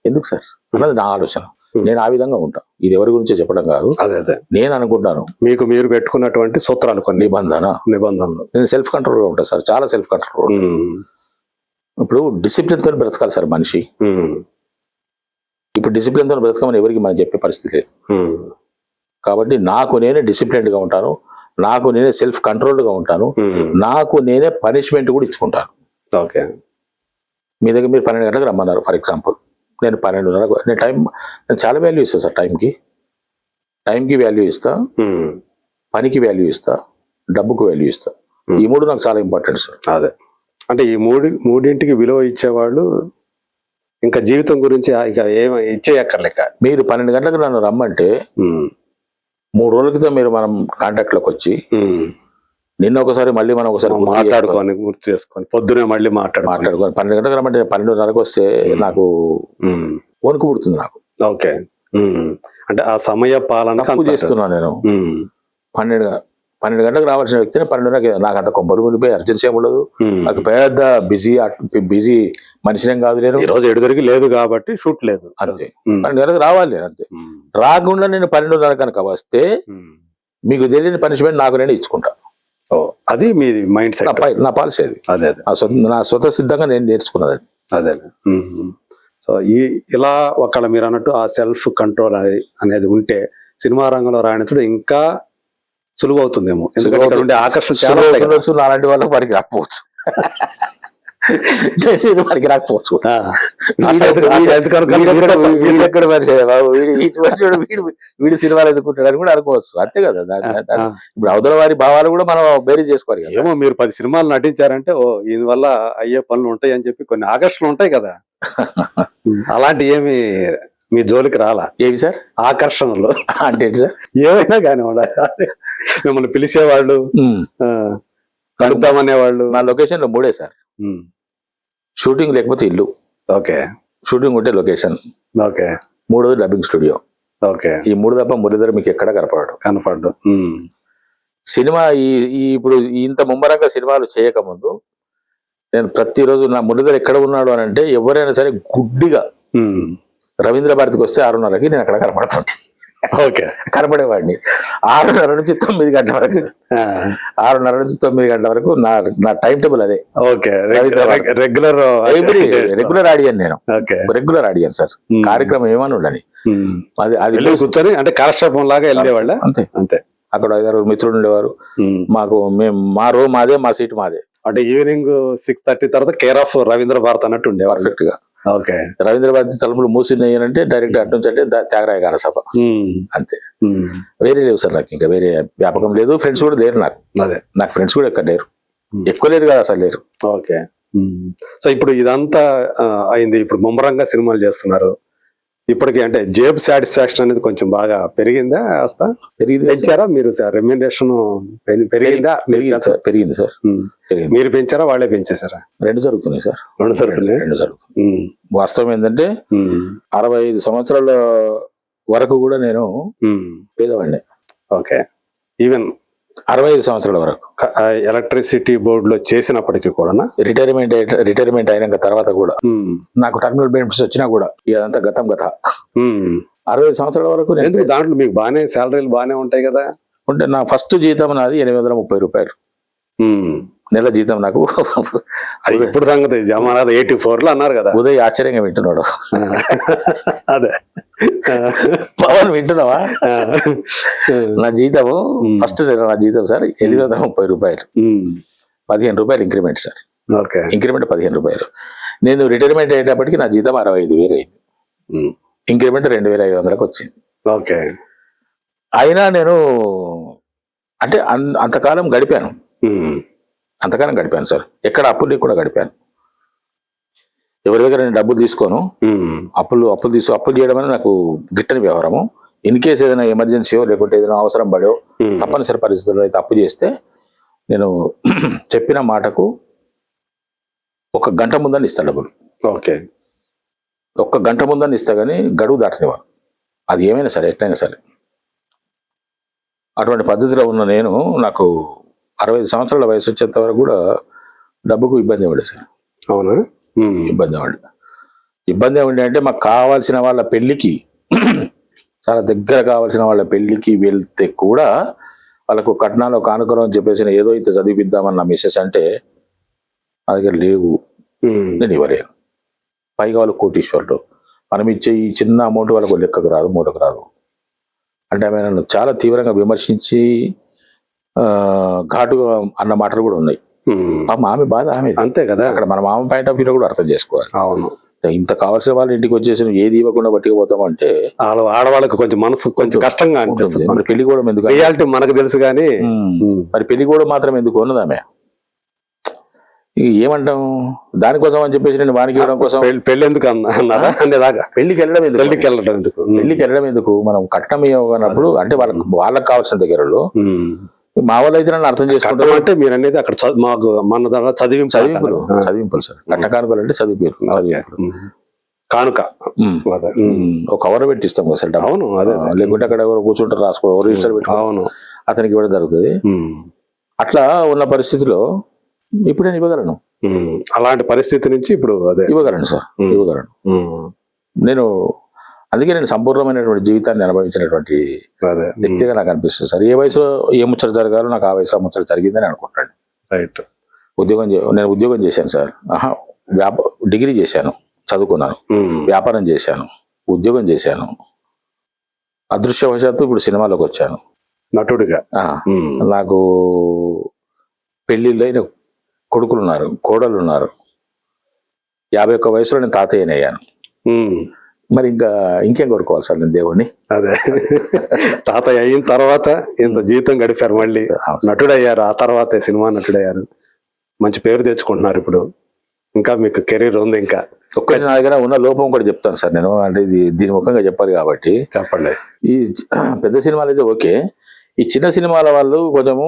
[SPEAKER 3] ఎందుకు సార్ అన్నది నా ఆలోచన. నేను ఆ విధంగా ఉంటా. ఇది ఎవరి గురించో చెప్పడం కాదు,
[SPEAKER 1] అదే
[SPEAKER 3] నేను అనుకుంటాను.
[SPEAKER 1] మీకు మీరు పెట్టుకున్నటువంటి సూత్రాలు కొన్ని నిబంధనలు.
[SPEAKER 3] నేను సెల్ఫ్ కంట్రోల్ గా ఉంటా సార్, చాలా సెల్ఫ్ కంట్రోల్. ఇప్పుడు డిసిప్లిన్ తో బ్రతకాలి సార్ మనిషి. ఇప్పుడు డిసిప్లిన్ తో బ్రతకమని ఎవరికి మనం చెప్పే పరిస్థితి లేదు. కాబట్టి నాకు నేనే డిసిప్లిన్డ్ గా ఉంటాను, నాకు నేనే సెల్ఫ్ కంట్రోల్డ్ గా ఉంటాను, నాకు నేనే పనిష్మెంట్ కూడా ఇచ్చుకుంటాను.
[SPEAKER 1] ఓకే,
[SPEAKER 3] మీ దగ్గర మీరు 12 గంటలకు రమ్మన్నారు ఫర్ ఎగ్జాంపుల్, నేను 12:30 నేను చాలా వాల్యూ ఇస్తాను సార్. టైంకి వాల్యూ ఇస్తా, పనికి వాల్యూ ఇస్తా, డబ్బుకు వాల్యూ ఇస్తా. ఈ మూడు నాకు చాలా ఇంపార్టెంట్ సార్.
[SPEAKER 1] అదే అంటే ఈ మూడింటికి విలువ ఇచ్చేవాళ్ళు ఇంకా జీవితం గురించి ఇక ఏమి ఇచ్చేయక్కర్లేక.
[SPEAKER 3] మీరు 12 గంటలకు నన్ను రమ్మంటే 3 రోజుల క్రితం మీరు మనం కాంటాక్ట్ లోకి వచ్చి నిన్న ఒకసారి మళ్ళీ మనం ఒకసారి
[SPEAKER 1] మాట్లాడుకొని గుర్తు చేసుకొని పొద్దునే మళ్ళీ మాట్లాడుకొని
[SPEAKER 3] 12 గంటలకు రమ్మంటే 12:30కు వస్తే నాకు వణుకు పుడుతుంది నాకు.
[SPEAKER 1] ఓకే, అంటే ఆ సమయ పాలన
[SPEAKER 3] తప్పు చేస్తున్నాను నేను. 12 గంటలకు రావాల్సిన వ్యక్తిని 12:30 నాకు అంత కొంపలు మునిపోయి అర్జెన్సీ ఏమి ఉండదు. నాకు పెద్ద బిజీ మనిషినేం కాదు. నేను
[SPEAKER 1] ఈరోజు ఎడుదరికి లేదు కాబట్టి షూట్ లేదు
[SPEAKER 3] అంతే. 12 గంటలకు రావాలి నేను అంతే. రాకుండా నేను 12:30 కనుక వస్తే మీకు తెలియని పనిష్మెంట్ నాకు నేను ఇచ్చుకుంటా.
[SPEAKER 1] అది మీ మైండ్ సెట్,
[SPEAKER 3] నా పాలసీ అది.
[SPEAKER 1] అదే
[SPEAKER 3] నా స్వతः సిద్ధంగా నేను నేర్చుకున్నది అది.
[SPEAKER 1] అదే. సో ఇలా ఒకళ్ళ మీరు అన్నట్టు ఆ సెల్ఫ్ కంట్రోల్ అనేది ఉంటే సినిమా రంగంలో రాణించడం ఇంకా సులువు అవుతుందేమో. ఎందుకంటే ఆకర్షణ
[SPEAKER 3] అలాంటి వాళ్ళకి వారికి రాకపోవచ్చు, వారికి రాకపోవచ్చు. వీడి సినిమాలు ఎదుర్కొంటాడని కూడా అనుకోవచ్చు, అంతే కదా. ఇప్పుడు అవతల వారి భావాలు కూడా మనం బేరీ చేసుకోవాలి కదా.
[SPEAKER 1] ఏమో మీరు 10 సినిమాలు నటించారంటే దీని వల్ల అయ్యే పనులు ఉంటాయి అని చెప్పి కొన్ని ఆకర్షణలు ఉంటాయి కదా. అలాంటి ఏమి మీ జోలికి రాలా?
[SPEAKER 3] ఏమి సార్
[SPEAKER 1] ఆకర్షణలు
[SPEAKER 3] అంటే సార్?
[SPEAKER 1] ఏమైనా కానీ మిమ్మల్ని పిలిచేవాళ్ళు, కలుద్దామనేవాళ్ళు.
[SPEAKER 3] నా లొకేషన్ లో 3 సార్. షూటింగ్ లేకపోతే ఇల్లు,
[SPEAKER 1] ఓకే.
[SPEAKER 3] షూటింగ్ ఉంటే లొకేషన్,
[SPEAKER 1] ఓకే.
[SPEAKER 3] 3ది డబ్బింగ్ స్టూడియో, ఓకే. ఈ 3 తప్ప మురళీధర్ మీకు ఎక్కడ కనపడడు. సినిమా ఇప్పుడు ఇంత ముమ్మరంగా సినిమాలు చేయకముందు నేను ప్రతిరోజు నా మురళీధర్ ఎక్కడ ఉన్నాడు అని అంటే ఎవరైనా సరే గుడ్డిగా రవీంద్ర భారతికి వస్తే 6:30కి నేను అక్కడ కనపడుతుంటే,
[SPEAKER 1] ఓకే,
[SPEAKER 3] కనపడేవాడిని. 6:30 నుంచి 9 గంటల వరకు, 6:30 నుంచి 9 గంటల వరకు నా టైం టేబుల్ అదే.
[SPEAKER 1] ఓకే, రెగ్యులర్
[SPEAKER 3] ఆడియన్ నేను, రెగ్యులర్ ఆడియన్ సార్. కార్యక్రమం ఏమని ఉండని అది
[SPEAKER 1] కూర్చొని అంటే కాలక్షేపం లాగా వెళ్ళేవాళ్ళ.
[SPEAKER 3] అంతే అంతే. అక్కడ 5-6 మిత్రులు ఉండేవారు మాకు. మా రూమ్ మాదే, మా సీట్ మాదే.
[SPEAKER 1] అంటే ఈవినింగ్ 6:30 తర్వాత కేర్ ఆఫ్ రవీంద్ర భారత్ అన్నట్టు ఉండే
[SPEAKER 3] పర్ఫెక్ట్ గా.
[SPEAKER 1] ఓకే.
[SPEAKER 3] రవీంద్ర భారతి తలుపులు మూసినాయి అంటే డైరెక్ట్ అటు నుంచి అంటే త్యాగరాయ గాన సభ, అంతే. వేరే లేవు సార్ నాకు, ఇంకా వేరే వ్యాపకం లేదు. ఫ్రెండ్స్ కూడా లేరు నాకు. అదే, నాకు ఫ్రెండ్స్ కూడా ఎక్కడ లేరు, ఎక్కువ లేరు కదా, అసలు లేరు.
[SPEAKER 1] ఓకే. సో ఇప్పుడు ఇదంతా అయింది, ఇప్పుడు ముమ్మరంగా సినిమాలు చేస్తున్నారు. ఇప్పటికి అంటే జేబ్ సాటిస్ఫాక్షన్ అనేది కొంచెం బాగా పెరిగిందా? పెంచారా మీరు? సార్ రెమ్యూనరేషన్ పెరిగిందా?
[SPEAKER 3] పెరిగింది సార్.
[SPEAKER 1] మీరు పెంచారా, వాళ్ళే పెంచేశారా?
[SPEAKER 3] 2 జరుగుతున్నాయి సార్.
[SPEAKER 1] 2 జరుగుతున్నాయి.
[SPEAKER 3] వాస్తవం ఏంటంటే 65 సంవత్సరాల వరకు కూడా నేను పేదవాడిని.
[SPEAKER 1] ఓకే. ఈవెన్
[SPEAKER 3] 65 సంవత్సరాల వరకు
[SPEAKER 1] ఎలక్ట్రిసిటీ బోర్డులో చేసినప్పటికీ కూడా,
[SPEAKER 3] రిటైర్మెంట్ అయినాక తర్వాత కూడా నాకు టర్మినల్ బెనిఫిట్స్ వచ్చినా కూడా ఇదంతా గతం 65 సంవత్సరాల వరకు.
[SPEAKER 1] దాంట్లో మీకు బాగానే శాలరీలు బాగానే ఉంటాయి కదా.
[SPEAKER 3] ఉంటే నా ఫస్ట్ జీతం నాది 830 రూపాయలు నెల జీతం నాకు.
[SPEAKER 1] అది ఇప్పుడు సంగతి, జమానాథ్ 84లో అన్నారు కదా.
[SPEAKER 3] ఉదయ్ ఆశ్చర్యంగా వింటున్నాడు.
[SPEAKER 1] అదే
[SPEAKER 3] పవన్ వింటున్నావా? నా జీతము ఫస్ట్ నెల నా జీతం సార్ 830 రూపాయలు, 15 రూపాయలు ఇంక్రిమెంట్ సార్.
[SPEAKER 1] ఓకే.
[SPEAKER 3] ఇంక్రిమెంట్ 15 రూపాయలు. నేను రిటైర్మెంట్ అయ్యేటప్పటికి నా జీతం 65,000 అయింది. ఇంక్రిమెంట్ 2,500కి వచ్చింది.
[SPEAKER 1] ఓకే.
[SPEAKER 3] అయినా నేను అంటే అంతకాలం గడిపాను సార్. ఎక్కడ అప్పులు కూడా గడిపాను. ఎవరి దగ్గర నేను డబ్బులు తీసుకోను. అప్పులు చేయడం అనేది నాకు గిట్టని వ్యవహారము. ఇన్ కేసు ఏదైనా ఎమర్జెన్సీయో లేకుంటే ఏదైనా అవసరం పడో తప్పనిసరి పరిస్థితుల్లో అయితే అప్పు చేస్తే నేను చెప్పిన మాటకు 1 గంట ముందని ఇస్తా డబ్బులు.
[SPEAKER 1] ఓకే.
[SPEAKER 3] 1 గంట ముందని ఇస్తా కానీ గడువు దాటనివ్వను, అది ఏమైనా సరే, ఎట్లయినా సరే. అటువంటి పద్ధతిలో ఉన్న నేను నాకు 65 సంవత్సరాల వయసు వచ్చేంత వరకు కూడా డబ్బుకు ఇబ్బంది ఇవ్వడు సార్.
[SPEAKER 1] అవునా?
[SPEAKER 3] ఇబ్బంది ఇవ్వండి అంటే మాకు కావాల్సిన వాళ్ళ పెళ్లికి చాలా దగ్గర కావాల్సిన వాళ్ళ పెళ్లికి వెళ్తే కూడా వాళ్ళకు కట్నాలు కానుకలు అని చెప్పేసి ఏదో ఇంత చదివిద్దామన్న మెసేజ్ అంటే నా దగ్గర లేవు, నేను ఇవ్వలేను. పైగా వాళ్ళు కోటీశ్వరుడు, మనం ఇచ్చే ఈ చిన్న అమౌంట్ వాళ్ళకు లెక్కకు రాదు, మూటకు రాదు. అంటే ఆమె నన్ను చాలా తీవ్రంగా విమర్శించి ఘాటుగా అన్న మాటలు కూడా ఉన్నాయి. ఆమె బాధ ఆమె,
[SPEAKER 2] అంతే కదా.
[SPEAKER 3] అక్కడ మన మామ పాయింట్ ఆఫ్ వ్యూ కూడా అర్థం చేసుకోవాలి.
[SPEAKER 2] అవును,
[SPEAKER 3] ఇంత కావాల్సిన వాళ్ళ ఇంటికి వచ్చేసి ఏది ఇవ్వకుండా పట్టుకుపోతాం అంటే
[SPEAKER 2] ఆడవాళ్ళకి కొంచెం మనసు కొంచెం కష్టంగా అనిపిస్తుంది.
[SPEAKER 3] మరి పెళ్లి కూడా ఎందుకు,
[SPEAKER 2] రియాలిటీ మనకు తెలుసు కానీ
[SPEAKER 3] మరి పెళ్లి కూడా మాత్రం ఎందుకు ఉన్నది ఆమె. ఏమంటాం దానికోసం అని చెప్పేసి నేను వానికి ఇవ్వడం కోసం
[SPEAKER 2] పెళ్లి ఎందుకు అన్నారా అనేదాకా,
[SPEAKER 3] పెళ్లికి వెళ్ళడం ఎందుకు,
[SPEAKER 2] పెళ్లికి వెళ్ళడం ఎందుకు,
[SPEAKER 3] మనం కట్నం ఇవ్వనప్పుడు అంటే వాళ్ళకి కావాల్సిన దగ్గరలో మా వాళ్ళు అయితే నన్ను అర్థం చేసుకుంటారు.
[SPEAKER 2] అంటే మీరు అనేది అక్కడ మాకు మన ద్వారా
[SPEAKER 3] చదివింపులు సార్, కట్టకానుకలు అంటే చదివింపులు
[SPEAKER 2] కానుక
[SPEAKER 3] ఒక కవర్ పెట్టిస్తాం కదా సార్.
[SPEAKER 2] అవును, అదే.
[SPEAKER 3] లేకుంటే అక్కడ ఎవరు కూర్చుంటారు రాసుకో రిజిస్టర్ పెట్టుకో, అవును, అతనికి ఇవ్వడం జరుగుతుంది. అట్లా ఉన్న పరిస్థితిలో ఇప్పుడు నేను ఇవ్వగలను.
[SPEAKER 2] అలాంటి పరిస్థితి నుంచి ఇప్పుడు అదే
[SPEAKER 3] ఇవ్వగలను సార్, ఇవ్వగలను. నేను అందుకే నేను సంపూర్ణమైనటువంటి జీవితాన్ని అనుభవించినటువంటి వ్యక్తిగా నాకు అనిపిస్తుంది సార్. ఏ వయసులో ఏ ముచ్చట జరగాలో నాకు ఆ వయసులో ముచ్చట జరిగిందని అనుకుంటాను.
[SPEAKER 2] రైట్.
[SPEAKER 3] నేను ఉద్యోగం చేశాను సార్, డిగ్రీ చేశాను, చదువుకున్నాను, వ్యాపారం చేశాను, ఉద్యోగం చేశాను. అదృష్టవశాత్తు ఇప్పుడు సినిమాలోకి వచ్చాను
[SPEAKER 2] నటుడిగా.
[SPEAKER 3] నాకు పెళ్లిళ్ళైన కొడుకులు ఉన్నారు, కోడళ్ళు ఉన్నారు. 51 వయసులో నేను తాతయ్యనయ్యాను. మరి ఇంకేం కోరుకోవాలి సార్ నేను దేవుడిని.
[SPEAKER 2] అదే తాతయ్య అయిన తర్వాత ఇంత జీవితం గడిపారు, మళ్ళీ నటుడయ్యారు, ఆ తర్వాత సినిమా నటుడయ్యారు, మంచి పేరు తెచ్చుకుంటున్నారు. ఇప్పుడు ఇంకా మీకు కెరీర్ ఉంది. ఇంకా
[SPEAKER 3] ఒక్కటి నా దగ్గర ఉన్న లోపం కూడా చెప్తాను సార్ నేను, అంటే దీని ముఖంగా చెప్పాలి కాబట్టి
[SPEAKER 2] చెప్పండి.
[SPEAKER 3] ఈ పెద్ద సినిమాలు అయితే ఓకే, ఈ చిన్న సినిమాల వాళ్ళు కొంచెము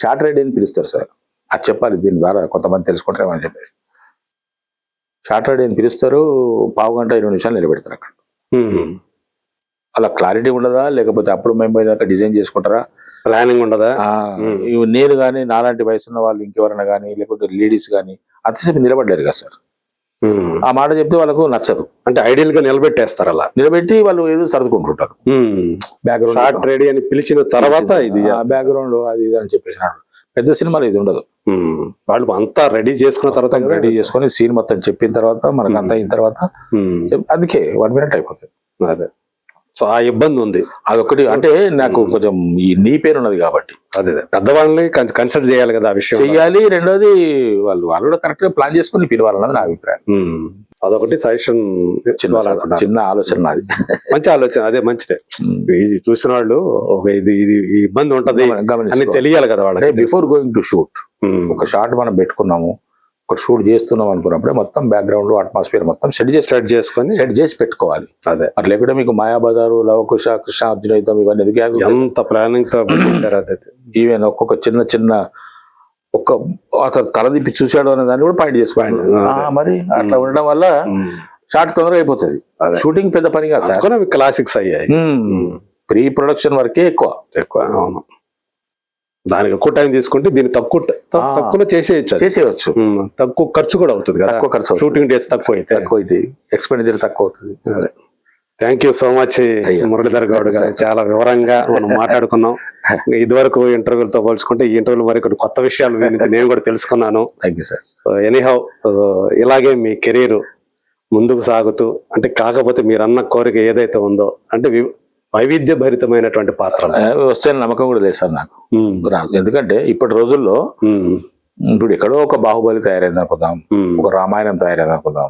[SPEAKER 3] షార్ట్ రైడ్ అని పిలుస్తారు సార్. అది చెప్పాలి, దీని ద్వారా కొంతమంది తెలుసుకుంటారేమని చెప్పేసి షార్ట్ రైడ్ అని పిలుస్తారు. 1/2 గంట 20 నిమిషాలు నిలబెడతారు అక్కడ. అలా క్లారిటీ ఉండదా, లేకపోతే అప్పుడు మేము పోయినాక డిజైన్ చేసుకుంటారా,
[SPEAKER 2] ప్లానింగ్ ఉండదా?
[SPEAKER 3] నేను కానీ నాలాంటి వయసు ఉన్న వాళ్ళు ఇంకెవరైనా కానీ లేకపోతే లేడీస్ కానీ అంతసేపు నిలబడలేరు కదా సార్. ఆ మాట చెప్తే వాళ్ళకు నచ్చదు.
[SPEAKER 2] అంటే ఐడియల్ గా నిలబెట్టేస్తారు, అలా
[SPEAKER 3] నిలబెట్టి వాళ్ళు ఏదో సర్దుకుంటుంటారు. బ్యాక్గ్రౌండ్
[SPEAKER 2] షార్ట్ రెడీ అని పిలిచిన తర్వాత ఇది
[SPEAKER 3] బ్యాక్గ్రౌండ్ అది ఇది అని చెప్పేసి పెద్ద సినిమాలు ఇది ఉండదు.
[SPEAKER 2] వాళ్ళు అంతా రెడీ చేసుకున్న తర్వాత
[SPEAKER 3] రెడీ చేసుకుని సీన్ మొత్తం చెప్పిన తర్వాత మనకు అంతా అయిన తర్వాత అందుకే 1 మినిట్ అయిపోతుంది.
[SPEAKER 2] అదే, సో ఆ ఇబ్బంది ఉంది.
[SPEAKER 3] అదొకటి. అంటే నాకు కొంచెం ఈ నీ పేరు ఉన్నది కాబట్టి
[SPEAKER 2] అదే పెద్దవాళ్ళని కన్సల్ట్ చేయాలి కదా, ఆ విషయం
[SPEAKER 3] చెయ్యాలి. రెండోది వాళ్ళు కూడా కరెక్ట్ గా ప్లాన్ చేసుకుని పిలవాలన్నది నా అభిప్రాయం.
[SPEAKER 2] అదొకటి సజెషన్,
[SPEAKER 3] చిన్న ఆలోచన నాది.
[SPEAKER 2] మంచి ఆలోచన, అదే మంచిదే. ఇది చూసిన వాళ్ళు ఒక ఇది ఇబ్బంది ఉంటది అని తెలియాలి కదా వాళ్ళకి.
[SPEAKER 3] బిఫోర్ గోయింగ్ టు షూట్ ఒక షాట్ మనం పెట్టుకున్నాము, ఒక షూట్ చేస్తున్నాం అనుకున్నప్పుడే మొత్తం బ్యాక్గ్రౌండ్ అట్మాస్ఫియర్ మొత్తం సెట్ చేసి పెట్టుకోవాలి.
[SPEAKER 2] అదే,
[SPEAKER 3] అట్లా లేకుంటే మీకు మాయాబజారు, లవకుశ, కృష్ణ అర్జునయుతం ఇవన్నీ ఎందుకు
[SPEAKER 2] ఎంత ప్లానింగ్ తో
[SPEAKER 3] ఈవెన్ ఒక్కొక్క చిన్న ఒక్క అతను తల తిప్పి చూశాడు అనే దాన్ని కూడా పాయింట్ చేసుకోండి. మరి అట్లా ఉండడం వల్ల షార్ట్ తొందరగా అయిపోతుంది. షూటింగ్ పెద్ద పని కాదు సార్,
[SPEAKER 2] క్లాసిక్స్ అయ్యాయి.
[SPEAKER 3] ప్రీ ప్రొడక్షన్ వరకే ఎక్కువ.
[SPEAKER 2] అవును, దానికి ఎక్కువ టైం తీసుకుంటే దీన్ని తక్కువ చేసేయచ్చు. తక్కువ ఖర్చు కూడా అవుతుంది కదా,
[SPEAKER 3] తక్కువ ఖర్చు,
[SPEAKER 2] షూటింగ్ డేస్ తక్కువ అయితే
[SPEAKER 3] ఎక్స్పెండిచర్ తక్కువ అవుతుంది.
[SPEAKER 2] Thank you so much Muralidhar Goud గారు, చాలా వివరంగా మనం మాట్లాడుకున్నాం. ఇదివరకు ఇంటర్వ్యూలతో పోల్చుకుంటే ఈ ఇంటర్వ్యూలు మరి కొన్ని కొత్త విషయాలు గురించి నేను కూడా తెలుసుకున్నాను.
[SPEAKER 3] Thank you sir.
[SPEAKER 2] ఎనీహౌ ఇలాగే మీ కెరీర్ ముందుకు సాగుతూ, అంటే కాకపోతే మీరు అన్న కోరిక ఏదైతే ఉందో, అంటే వైవిధ్య భరితమైనటువంటి పాత్ర
[SPEAKER 3] వస్తే నమ్మకం కూడా లేదు సార్ నాకు. ఎందుకంటే ఇప్పటి రోజుల్లో ఇప్పుడు ఎక్కడో ఒక బాహుబలి తయారైంది అనుకుందాం, ఒక రామాయణం తయారైంది అనుకుందాం,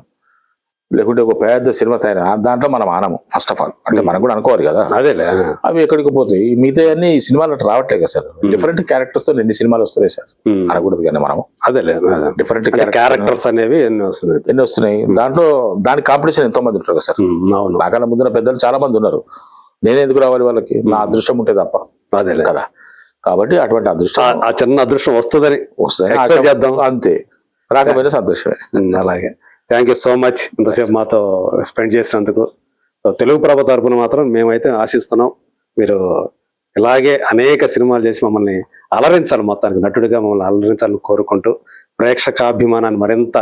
[SPEAKER 3] లేకుంటే ఒక పెద్ద సినిమా తయారైంది, దాంట్లో మనం ఆనము ఫస్ట్ ఆఫ్ ఆల్. అంటే మనం కూడా అనుకోవాలి కదా,
[SPEAKER 2] అదేలే.
[SPEAKER 3] అవి ఎక్కడికి పోతాయి, మిగతా అన్ని సినిమాలు అట్లా రావట్లేదు కదా సార్. డిఫరెంట్ క్యారెక్టర్స్ తో ఎన్ని సినిమాలు వస్తున్నాయి సార్ అనకూడదు కానీ మనము.
[SPEAKER 2] అదేలే,
[SPEAKER 3] డిఫరెంట్
[SPEAKER 2] క్యారెక్టర్స్ అనేవి ఎన్ని
[SPEAKER 3] వస్తున్నాయి. దాంట్లో దాని కాంపిటీషన్ ఎంతో మంది ఉంటారు కదా సార్. నాకన్నా ముందున్న పెద్దలు చాలా మంది ఉన్నారు. నేనే ఎందుకు రావాలి వాళ్ళకి, నా అదృష్టం ఉంటే తప్ప.
[SPEAKER 2] అదే కదా,
[SPEAKER 3] కాబట్టి అటువంటి అదృష్టం,
[SPEAKER 2] ఆ చిన్న అదృష్టం వస్తుందని చేద్దాం,
[SPEAKER 3] అంతే. రాకపోయినా సంతోషమే.
[SPEAKER 2] అలాగే, థ్యాంక్ యూ సో మచ్ ఇంతసేపు మాతో స్పెండ్ చేసినందుకు. సో తెలుగు ప్రభ తరపున మాత్రం మేమైతే ఆశిస్తున్నాం మీరు ఇలాగే అనేక సినిమాలు చేసి మమ్మల్ని అలరించాలి, మొత్తానికి నటుడిగా మమ్మల్ని అలరించాలని కోరుకుంటూ, ప్రేక్షకాభిమానాన్ని మరింత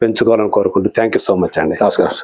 [SPEAKER 2] పెంచుకోవాలని కోరుకుంటూ థ్యాంక్ యూ సో మచ్ అండి.
[SPEAKER 3] నమస్కారం.